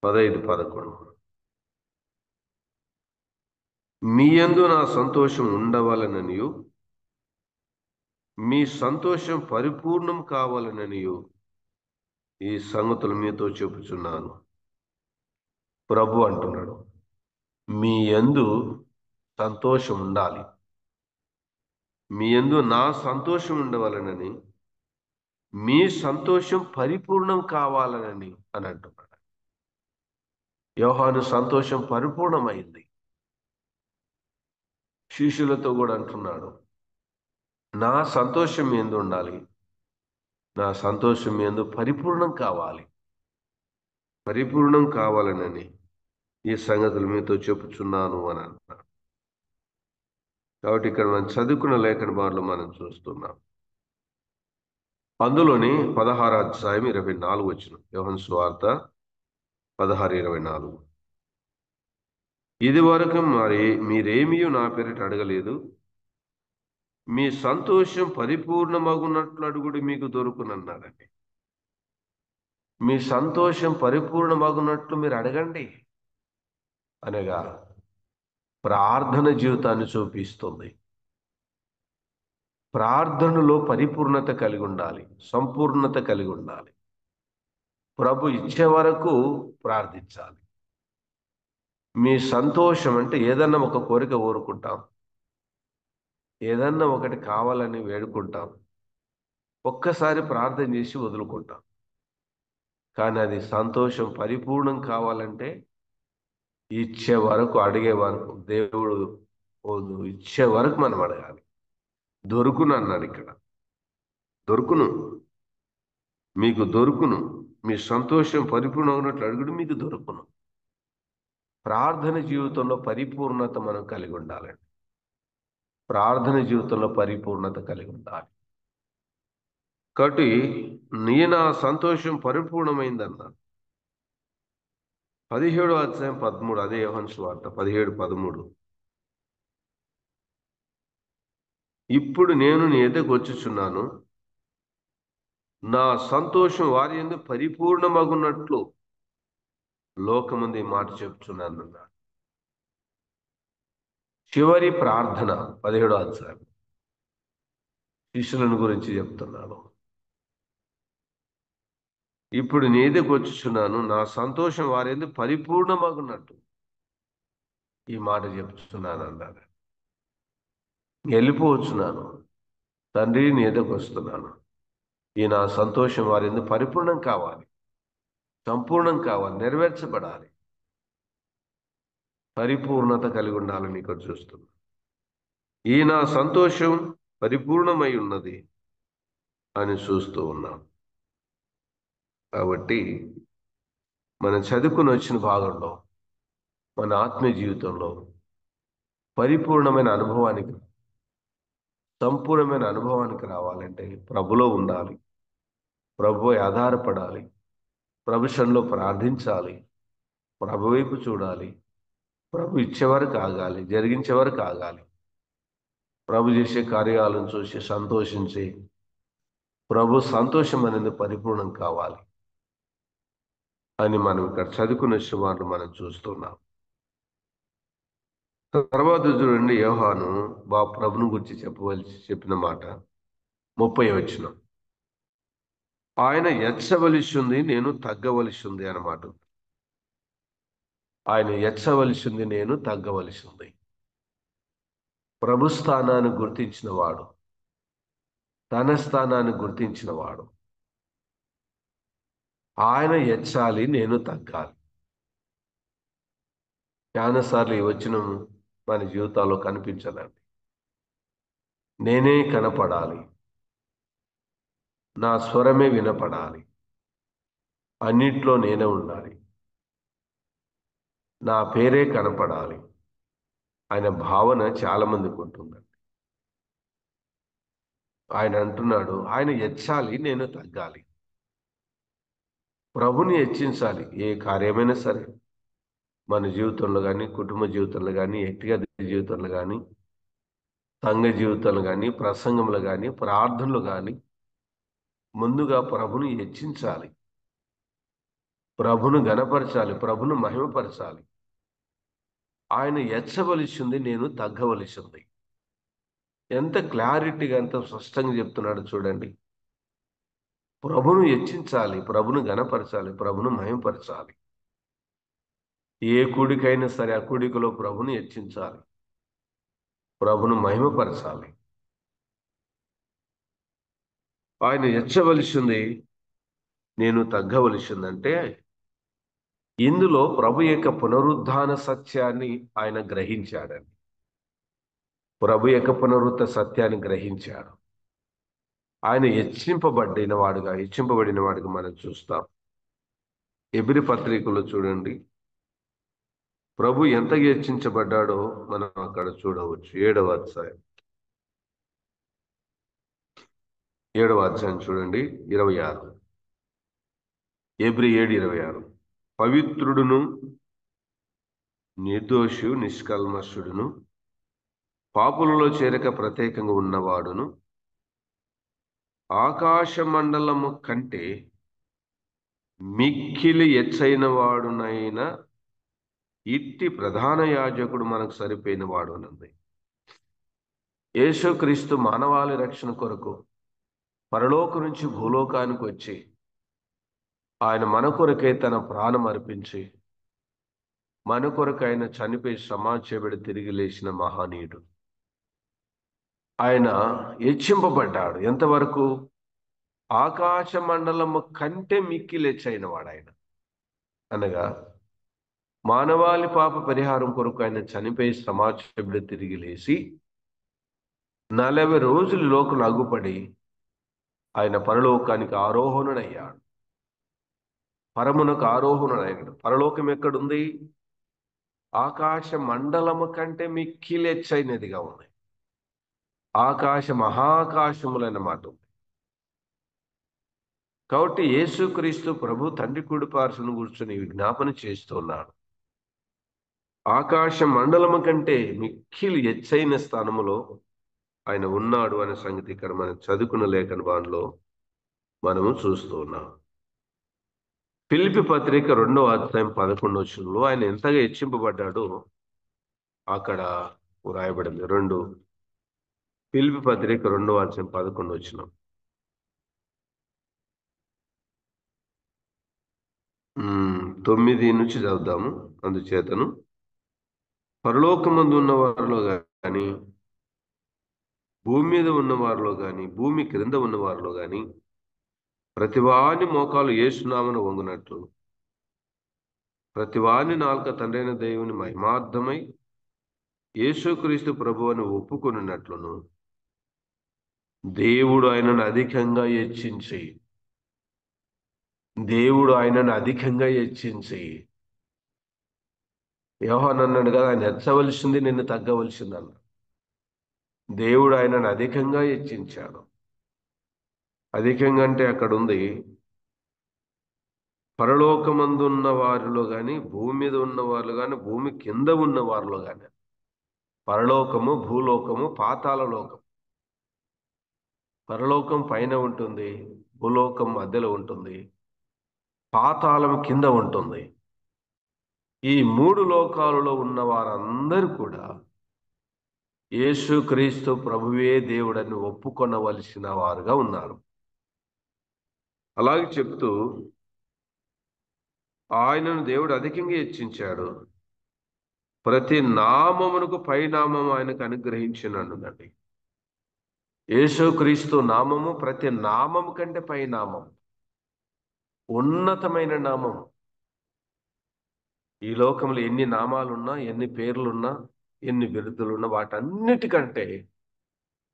15-11 మీ యందు నా సంతోషం ఉండవలననియు మీ సంతోషం పరిపూర్ణం కావాలననియు ఈ సంగతులు మీతో చెప్పుచున్నాను. ప్రభు అంటున్నాడు, మీ యందు సంతోషం ఉండాలి, మీ యందు నా సంతోషం ఉండవలనని, మీ సంతోషం పరిపూర్ణం కావాలనని అని అంటున్నాడు. యోహాను సంతోషం పరిపూర్ణమైంది. శిష్యులతో కూడా అంటున్నాడు, నా సంతోషం మీ యందు ఉండాలి, నా సంతోషం మీ యందు పరిపూర్ణం కావాలి, పరిపూర్ణం కావాలనని ఈ సంగతులు మీతో చెప్పుచున్నాను అని అంటున్నాడు. కాబట్టి ఇక్కడ మనం చదువుకున్న లేఖన భాగంలో మనం చూస్తున్నాం. అందులోని 16వ అధ్యాయం 24 వచనం, యోహాను సువార్త 16:24 ఇది వరకు మరి మీరేమీ నా పేరిట అడగలేదు, మీ సంతోషం పరిపూర్ణమగునట్లు అడుగుడు మీకు దొరుకునన్నాడండి. మీ సంతోషం పరిపూర్ణమగునట్లు మీరు అడగండి అనగా ప్రార్థన జీవితాన్ని చూపిస్తుంది. ప్రార్థనలో పరిపూర్ణత కలిగి ఉండాలి, సంపూర్ణత కలిగి ఉండాలి. ప్రభు ఇచ్చే వరకు ప్రార్థించాలి. మీ సంతోషం అంటే ఏదన్నా ఒక కోరిక కోరుకుంటాం, ఏదన్నా ఒకటి కావాలని వేడుకుంటాం, ఒక్కసారి ప్రార్థన చేసి వదులుకుంటాం. కానీ అది సంతోషం పరిపూర్ణం కావాలంటే ఇచ్చే వరకు, అడిగే వరకు, దేవుడు ఇచ్చే వరకు మనం అడగాలి. దొరుకును అన్నాడు ఇక్కడ, దొరుకును, మీకు దొరుకును, మీ సంతోషం పరిపూర్ణం ఉన్నట్లు అడుగుడు మీకు దొరుకును. ప్రార్థన జీవితంలో పరిపూర్ణత మనం కలిగి ఉండాలండి. ప్రార్థన జీవితంలో పరిపూర్ణత కలిగి ఉండాలి. కాబట్టి నా సంతోషం పరిపూర్ణమైందన్నాడు. 17వ అధ్యాయం 13, అదే యోహాను సువార్త 17-13 ఇప్పుడు నేను నీ ఎద్దకు వచ్చుచున్నాను, నా సంతోషం వారి యందు పరిపూర్ణమగునట్లు లోకమంది ఈ మాట చెప్తున్నాను అన్నాడు. చివరి ప్రార్థన 17వ అధ్యాయం శిష్యులను గురించి చెప్తున్నాను. ఇప్పుడు నీ ఎద్దకు వచ్చుచున్నాను, నా సంతోషం వారి యందు పరిపూర్ణమగునట్టు ఈ మాట చెప్తున్నాను అన్నాడు. వెళ్ళిపోవచ్చున్నాను, తండ్రి నీ ఎద్దకు వస్తున్నాను, ఈ నా సంతోషం వారి యందు పరిపూర్ణం కావాలి, సంపూర్ణం కావాలి, నెరవేర్చబడాలి, పరిపూర్ణత కలిగి ఉండాలని ఇక్కడ చూస్తున్నా. ఈ నా సంతోషం పరిపూర్ణమై ఉన్నది అని చూస్తూ ఉన్నాం. కాబట్టి మనం చదువుకుని వచ్చిన భాగంలో మన ఆత్మీయ జీవితంలో పరిపూర్ణమైన అనుభవానికి, సంపూర్ణమైన అనుభవానికి రావాలంటే ప్రభులో ఉండాలి, ప్రభువై ఆధారపడాలి, ప్రభుత్వంలో ప్రార్థించాలి, ప్రభు వైపు చూడాలి, ప్రభు ఇచ్చేవరకు ఆగాలి, జరిగించేవరకు ఆగాలి, ప్రభు చేసే కార్యాలను చూసి సంతోషించి ప్రభు సంతోషం అనేది పరిపూర్ణం కావాలి అని మనం ఇక్కడ చదువుకునే సుమారులు మనం చూస్తున్నాం. తర్వాత చూడండి, యోహాను ప్రభుని గురించి చెప్పిన మాట 30వ వచనం, ఆయన ఎచ్చవలసి ఉంది, నేను తగ్గవలసి ఉంది అన్నమాట. ఆయన ఎచ్చవలసి ఉంది, నేను తగ్గవలసి ఉంది. ప్రభు స్థానాన్ని గుర్తించిన వాడు, తన స్థానాన్ని గుర్తించిన వాడు, ఆయన ఎచ్చాలి, నేను తగ్గాలి. చాలాసార్లు ఈ వచనం మన జీవితాల్లో కనిపించదండి. నేనే కనపడాలి, నా స్వరమే వినపడాలి, అన్నిట్లో నేనే ఉండాలి, నా పేరే కనపడాలి ఆయన భావన చాలా మందికి ఉంటుందండి. ఆయన అంటున్నాడు, ఆయన హెచ్చాలి, నేను తగ్గాలి. ప్రభుని హెచ్చించాలి. ఏ కార్యమైనా సరే, మన జీవితంలో కానీ, కుటుంబ జీవితంలో కానీ, వ్యక్తిగత జీవితంలో కానీ, సంఘ జీవితంలో కానీ, ప్రసంగంలో కానీ, ప్రార్థనలు కానీ, ముందుగా ప్రభుని హెచ్చించాలి, ప్రభును ఘనపరచాలి, ప్రభును మహిమపరచాలి. ఆయన హెచ్చవలసింది, నేను తగ్గవలసింది. ఎంత క్లారిటీగా, ఎంత స్పష్టంగా చెప్తున్నాడు చూడండి. ప్రభును హెచ్చించాలి, ప్రభును ఘనపరచాలి, ప్రభును మహిమపరచాలి. ఏ కూడికైనా సరే ఆ కూడికలో ప్రభుని హెచ్చించాలి, ప్రభును మహిమపరచాలి. ఆయన హెచ్చవలసింది, నేను తగ్గవలసిందంటే ఇందులో ప్రభు యొక్క పునరుద్ధాన సత్యాన్ని ఆయన గ్రహించాడండి. ప్రభు యొక్క పునరుద్ధ సత్యాన్ని గ్రహించాడు. ఆయన హెచ్చింపబడిన వాడుగా మనం చూస్తాం. ఎబ్రీ పత్రికలో చూడండి, ప్రభు ఎంత హెచ్చించబడ్డాడో మనం అక్కడ చూడవచ్చు. 7వ అధ్యాయం చూడండి, 26. ఎబ్రీ 7:26. పవిత్రుడును, నిర్దోషి, నిష్కల్మషుడును, పాపులలో చేరక ప్రత్యేకంగా ఉన్నవాడును, ఆకాశ మండలము కంటే మిక్కిలి ఎచ్చైన వాడునైన ఇట్టి ప్రధాన యాజకుడు మనకు సరిపోయిన వాడు అన్నది. యేసుక్రీస్తు మానవాళి రక్షణ కొరకు పరలోకం నుంచి భూలోకానికి వచ్చి ఆయన మన కొరకై తన ప్రాణం అర్పించి మన కొరకు ఆయన చనిపోయి సమాజబడి తిరిగి లేచిన మహనీయుడు. ఆయన హెచ్చింపబడ్డాడు. ఎంతవరకు? ఆకాశ మండలము కంటే మిక్కిలి హెచ్చైన వాడు ఆయన. అనగా మానవాళి పాప పరిహారం కొరకు ఆయన చనిపోయి సమాజబడి తిరిగి లేచి 40 రోజులు లోకలు అగుపడి ఆయన పరలోకానికి ఆరోహణుడయ్యాడు. పరమునకు ఆరోహణుడయ్యాడు. పరలోకం ఎక్కడుంది? ఆకాశ మండలము కంటే మిక్కిలి హెచ్చైనదిగా ఉంది. ఆకాశ మహాకాశములన్నమాట ఉంది. కాబట్టి యేసుక్రీస్తు ప్రభు తండ్రి కుడి పార్శ్వన కూర్చొని విజ్ఞాపన చేస్తున్నాడు. ఆకాశ మండలము కంటే మిక్కిలి హెచ్చైన స్థానములో ఆయన ఉన్నాడు అనే సంగతి ఇక్కడ మనం చదువుకున్న లేఖన భాగంలో మనము చూస్తూ ఉన్నాం. ఫిలిప్పీ పత్రిక 2వ అధ్యాయం 11వ వచనంలో ఆయన ఎంతగా హెచ్చింపబడ్డాడో అక్కడ వ్రాయబడింది. ఫిలిప్పీ పత్రిక 2వ అధ్యాయం 11వ వచనం. 9 నుంచి చదువుదాము. అందుచేతను పరలోకమందు ఉన్న వారిలో కానీ, భూమి మీద ఉన్న వారిలో కానీ, భూమి క్రింద ఉన్న వారిలో కానీ ప్రతివాని మోకాలు యేసునామమున వంగునట్లు, ప్రతివాని నాలుక తండ్రైన దేవుని మహిమార్థమై యేసుక్రీస్తు ప్రభువుని ఒప్పుకొనున్నట్లును దేవుడు ఆయనను అధికంగా హెచ్చించి యోహాను అన్నాడు కదా, ఆయన హెచ్చవలసింది, నిన్ను తగ్గవలసింది అన్నాడు. దేవుడు ఆయనను అధికంగా హెచ్చించాడు. అధికంగా అంటే అక్కడ ఉంది, పరలోకమందు ఉన్న వారిలో కానీ, భూమి మీద ఉన్న వారిలో కానీ, భూమి కింద ఉన్న వారిలో కానీ. పరలోకము, భూలోకము, పాతాళ లోకం. పరలోకం పైన ఉంటుంది, భూలోకం మధ్యలో ఉంటుంది, పాతాళం కింద ఉంటుంది. ఈ 3 లోకాలలో ఉన్న వారందరూ కూడా యేసుక్రీస్తు ప్రభువే దేవుడని ఒప్పుకొనవలసిన వారుగా ఉన్నారు. అలాగే చెప్తూ ఆయనను దేవుడు అధికంగా హెచ్చించాడు, ప్రతి నామమునకు పైనామం ఆయనకు అనుగ్రహించినండి. యేసుక్రీస్తు నామము ప్రతి నామము కంటే పైనామం, ఉన్నతమైన నామం. ఈ లోకంలో ఎన్ని నామాలున్నా, ఎన్ని పేర్లున్నా, ఎన్ని బిరుదులున్నా, వాటన్నిటికంటే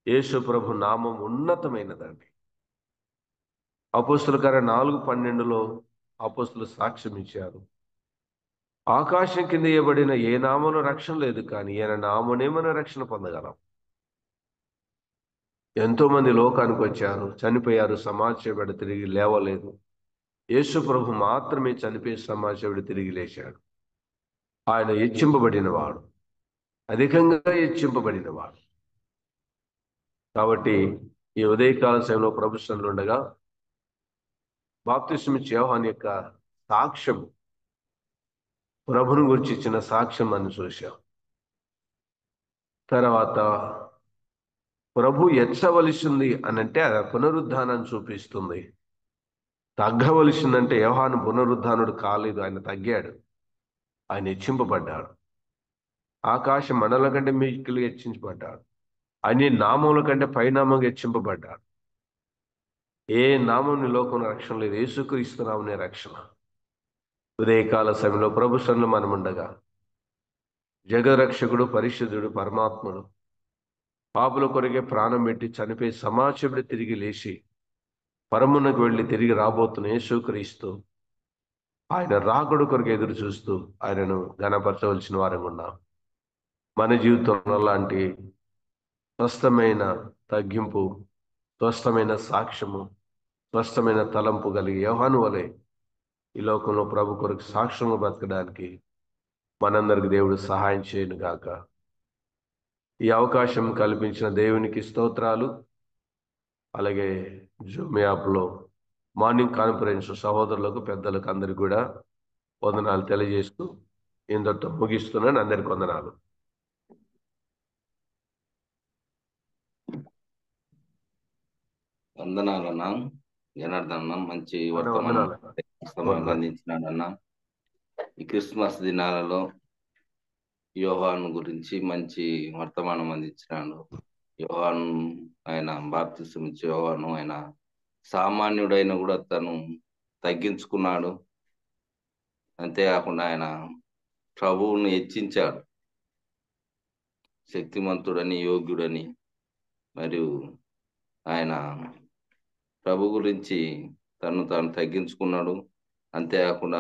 యేసు ప్రభు నామం ఉన్నతమైనదండి. అపోస్తుల కార్యం 4:12లో అపోస్తులు సాక్ష్యం ఇచ్చారు. ఆకాశం కింద ఇవ్వబడిన ఏ నామంలో రక్షణ లేదు, కానీ ఈయన నామనే మనం రక్షణ పొందగలం. ఎంతో మంది లోకానికి వచ్చారు, చనిపోయారు, సమాజం తిరిగి లేవలేదు. యేసు ప్రభు మాత్రమే చనిపోయి సమాజం తిరిగి లేచాడు. ఆయన హెచ్చింపబడినవాడు, అధికంగా హెచ్చింపబడినవాడు. కాబట్టి ఈ ఉదయకాల సమయంలో ప్రభు సన్నిధిలో ఉండగా బాప్తిస్మిచ్చే యోహాను యొక్క సాక్ష్యం, ప్రభుని గురించి ఇచ్చిన సాక్ష్యం మనం చూశాం. తర్వాత ప్రభు ఎచ్చవలసింది అనంటే అది పునరుద్ధానాన్ని చూపిస్తుంది. తగ్గవలసిందంటే యోహాను పునరుద్ధానుడు కాలేదు, ఆయన తగ్గాడు, ఆయన హెచ్చింపబడ్డాడు. ఆకాశ మండలం కంటే మిక్కిలి హెచ్చించబడ్డాడు. అన్ని నామముల కంటే పైనామంగా హెచ్చింపబడ్డాడు. ఏ నామం లోకంలో రక్షణ లేదు, యేసుక్రీస్తు నామమే రక్షణ. ఉదయకాల సమయంలో ప్రభు సన్నిధిలో మనం ఉండగా జగరక్షకుడు, పరిశుద్ధుడు, పరమాత్ముడు పాపుల కొరకే ప్రాణం పెట్టి చనిపోయి సమాజంలో తిరిగి లేచి పరమునకు వెళ్ళి తిరిగి రాబోతున్న యేసుక్రీస్తు, ఆయన రాకడ కొరకు ఎదురు చూస్తూ ఆయనను ఘనపరచవలసిన వారంగా ఉన్నాం. మన జీవితంలో లాంటి స్పష్టమైన తగ్గింపు, స్పష్టమైన సాక్ష్యము, స్పష్టమైన తలంపు కలిగి యోహాను వలె ఈ లోకంలో ప్రభు కొరకు సాక్ష్యంగా బ్రతకడానికి మనందరికి దేవుడు సహాయం చేయను గాక. ఈ అవకాశం కల్పించిన దేవునికి స్తోత్రాలు. అలాగే జూమ్ యాప్లో మార్నింగ్ కాన్ఫరెన్స్ సహోదరులకు, పెద్దలకు అందరికి కూడా వందనాలు తెలియజేస్తూ ఇంతటితో ముగిస్తున్నాను. అందరికి వందనాలు. వందనాలన్నా జనార్దన్ అన్న, మంచి వర్తమానం అందించినాడన్నా. ఈ క్రిస్మస్ దినాలలో యోహాను గురించి మంచి వర్తమానం అందించినాడు. యోహాను, ఆయన బాప్తిసం ఇచ్చే యోహాను, ఆయన సామాన్యుడైన కూడా తను తగ్గించుకున్నాడు. అంతేకాకుండా ఆయన ప్రభువుని హెచ్చించాడు, శక్తిమంతుడని, యోగ్యుడని. మరియు ఆయన ప్రభు గురించి తాను తగ్గించుకున్నాడు. అంతేకాకుండా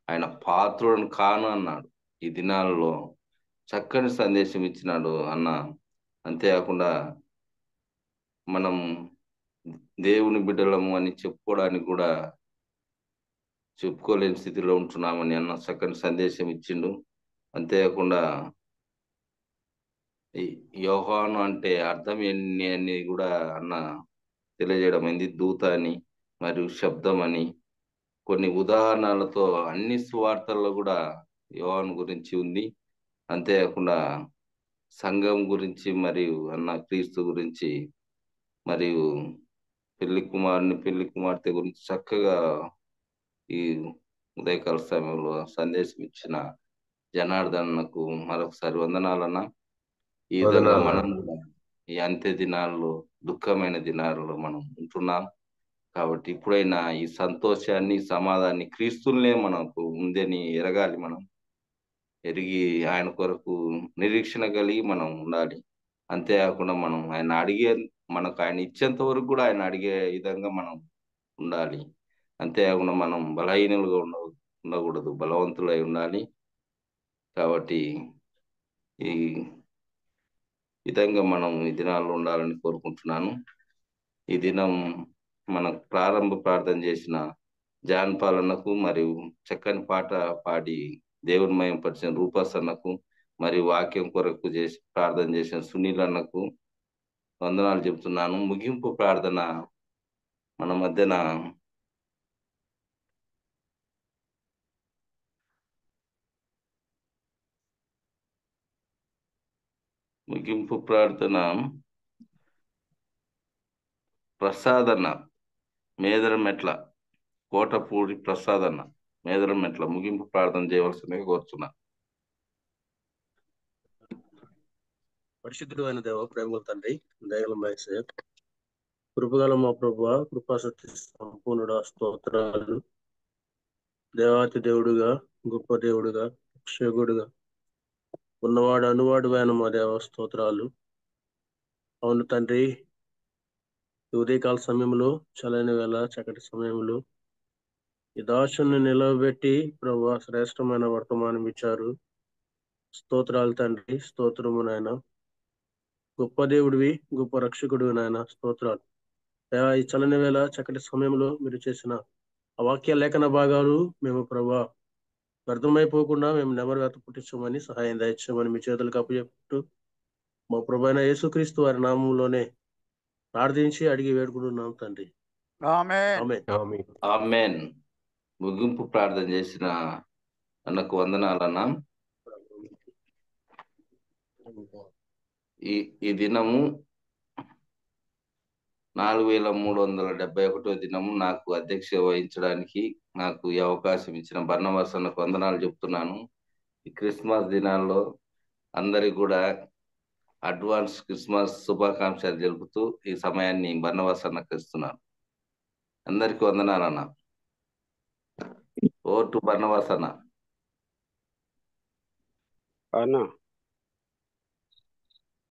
ఆయన పాత్రులను కాను అన్నాడు. ఈ దినాలలో చక్కని సందేశం ఇచ్చినాడు అన్న. అంతేకాకుండా మనం దేవుని బిడ్డలము అని చెప్పుకోవడానికి కూడా చెప్పుకోలేని స్థితిలో ఉంటున్నామని అన్న చక్కని సందేశం ఇచ్చిండు. అంతేకాకుండా ఈ యోహాను అంటే అర్థం ఏంటి అని కూడా అన్న తెలియజేయడం అయింది. దూత అని మరియు శబ్దం అని కొన్ని ఉదాహరణలతో అన్ని సువార్తల్లో కూడా యోహాను గురించి ఉంది. అంతేకాకుండా సంఘం గురించి మరియు అన్న క్రీస్తు గురించి మరియు పెళ్లి కుమార్తె గురించి చక్కగా ఈ ఉదయకాల సమయంలో సందేశం ఇచ్చిన జనార్దన్నకు మరొకసారి వందనాలన్నా. ఈ విధంగా మనం కూడా ఈ అంత్య దినాల్లో, దుఃఖమైన దినాల్లో మనం ఉంటున్నాం. కాబట్టి ఇప్పుడైనా ఈ సంతోషాన్ని, సమాధానాన్ని, క్రీస్తుల్నే మనకు ఉందని ఎరగాలి. మనం ఎరిగి ఆయన కొరకు నిరీక్షణ కలిగి మనం ఉండాలి. అంతేకాకుండా మనం ఆయన మనకు ఆయన ఇచ్చేంత వరకు కూడా ఆయన అడిగే విధంగా మనం ఉండాలి. అంతేకాకుండా మనం బలహీనులుగా ఉండకూడదు, బలవంతులై ఉండాలి. కాబట్టి ఈ విధంగా మనం ఈ దినాల్లో ఉండాలని కోరుకుంటున్నాను. ఈ దినం మనం ప్రారంభ ప్రార్థన చేసిన జాన్ పాలనకు, మరియు చక్కని పాట పాడి దేవుని మయంపరిచిన రూపాస్ అన్నకు, మరియు వాక్యం కొరకు చేసి ప్రార్థన చేసిన సునీల్ అన్నకు వందనాలు చెప్తున్నాను. ముగింపు ప్రార్థన మన మధ్యన ప్రసాదన్న మేదరమెట్ల, కోటపూడి ప్రసాదన్న మేదరమెట్ల ముగింపు ప్రార్థన చేయవలసిందిగా కోరుతున్నా. పరిశుద్ధుడు అయిన దేవ, ప్రేమల తండ్రి, దయగల మహేశ్వర, కృపగల మా ప్రభువా, కృపాశక్తి సంపూర్ణుడా, స్తోత్రాలు. దేవాతి దేవుడుగా, గొప్ప దేవుడుగా, అక్షయ ఉన్నవాడు అనువాడు అయిన మా దేవ స్తోత్రాలు. అవును తండ్రి, ఈ ఉదయకాల సమయంలో చల్లని వేళ చక్కటి సమయంలో ఈ దాసుని నిలవబెట్టి ప్రభు శ్రేష్టమైన వర్తమానం ఇచ్చారు. స్తోత్రాలు తండ్రి, స్తోత్రము నాయన. గొప్ప దేవుడివి, గొప్ప రక్షకుడివి నాయన, స్తోత్రాలు. దేవా, ఈ చల్లని వేళ చక్కటి సమయంలో మీరు చేసిన ఆ వాక్య లేఖన భాగాలు మేము ప్రభా వ్యర్థమైపోకుండా మేము నెమరు వేత పుట్టించమని సహాయం దయచేయమని మీ చేతులకు అప్పచెప్తూ మా ప్రభు అయిన యేసుక్రీస్తు వారి నామంలోనే ప్రార్థించి అడిగి వేడుకుంటున్నాం తండ్రి. ఆమేన్. ఆమేన్. ఆమేన్. ఆమేన్. ముగింపు ప్రార్థన చేసిన అన్నకు వందనాలన్నా. ఈ దినము 4371 దినము నాకు అధ్యక్ష వహించడానికి నాకు ఈ అవకాశం ఇచ్చిన బర్నబాస్ అన్నకు వందనాలు చెప్తున్నాను. ఈ క్రిస్మస్ దినాల్లో అందరికి కూడా అడ్వాన్స్ క్రిస్మస్ శుభాకాంక్షలు తెలుపుతూ ఈ సమయాన్ని బర్నబాస్ అన్నకు ఇస్తున్నాను. అందరికి వందనాలన్న. ఓ టు బర్నబాస్ అన్న. అన్న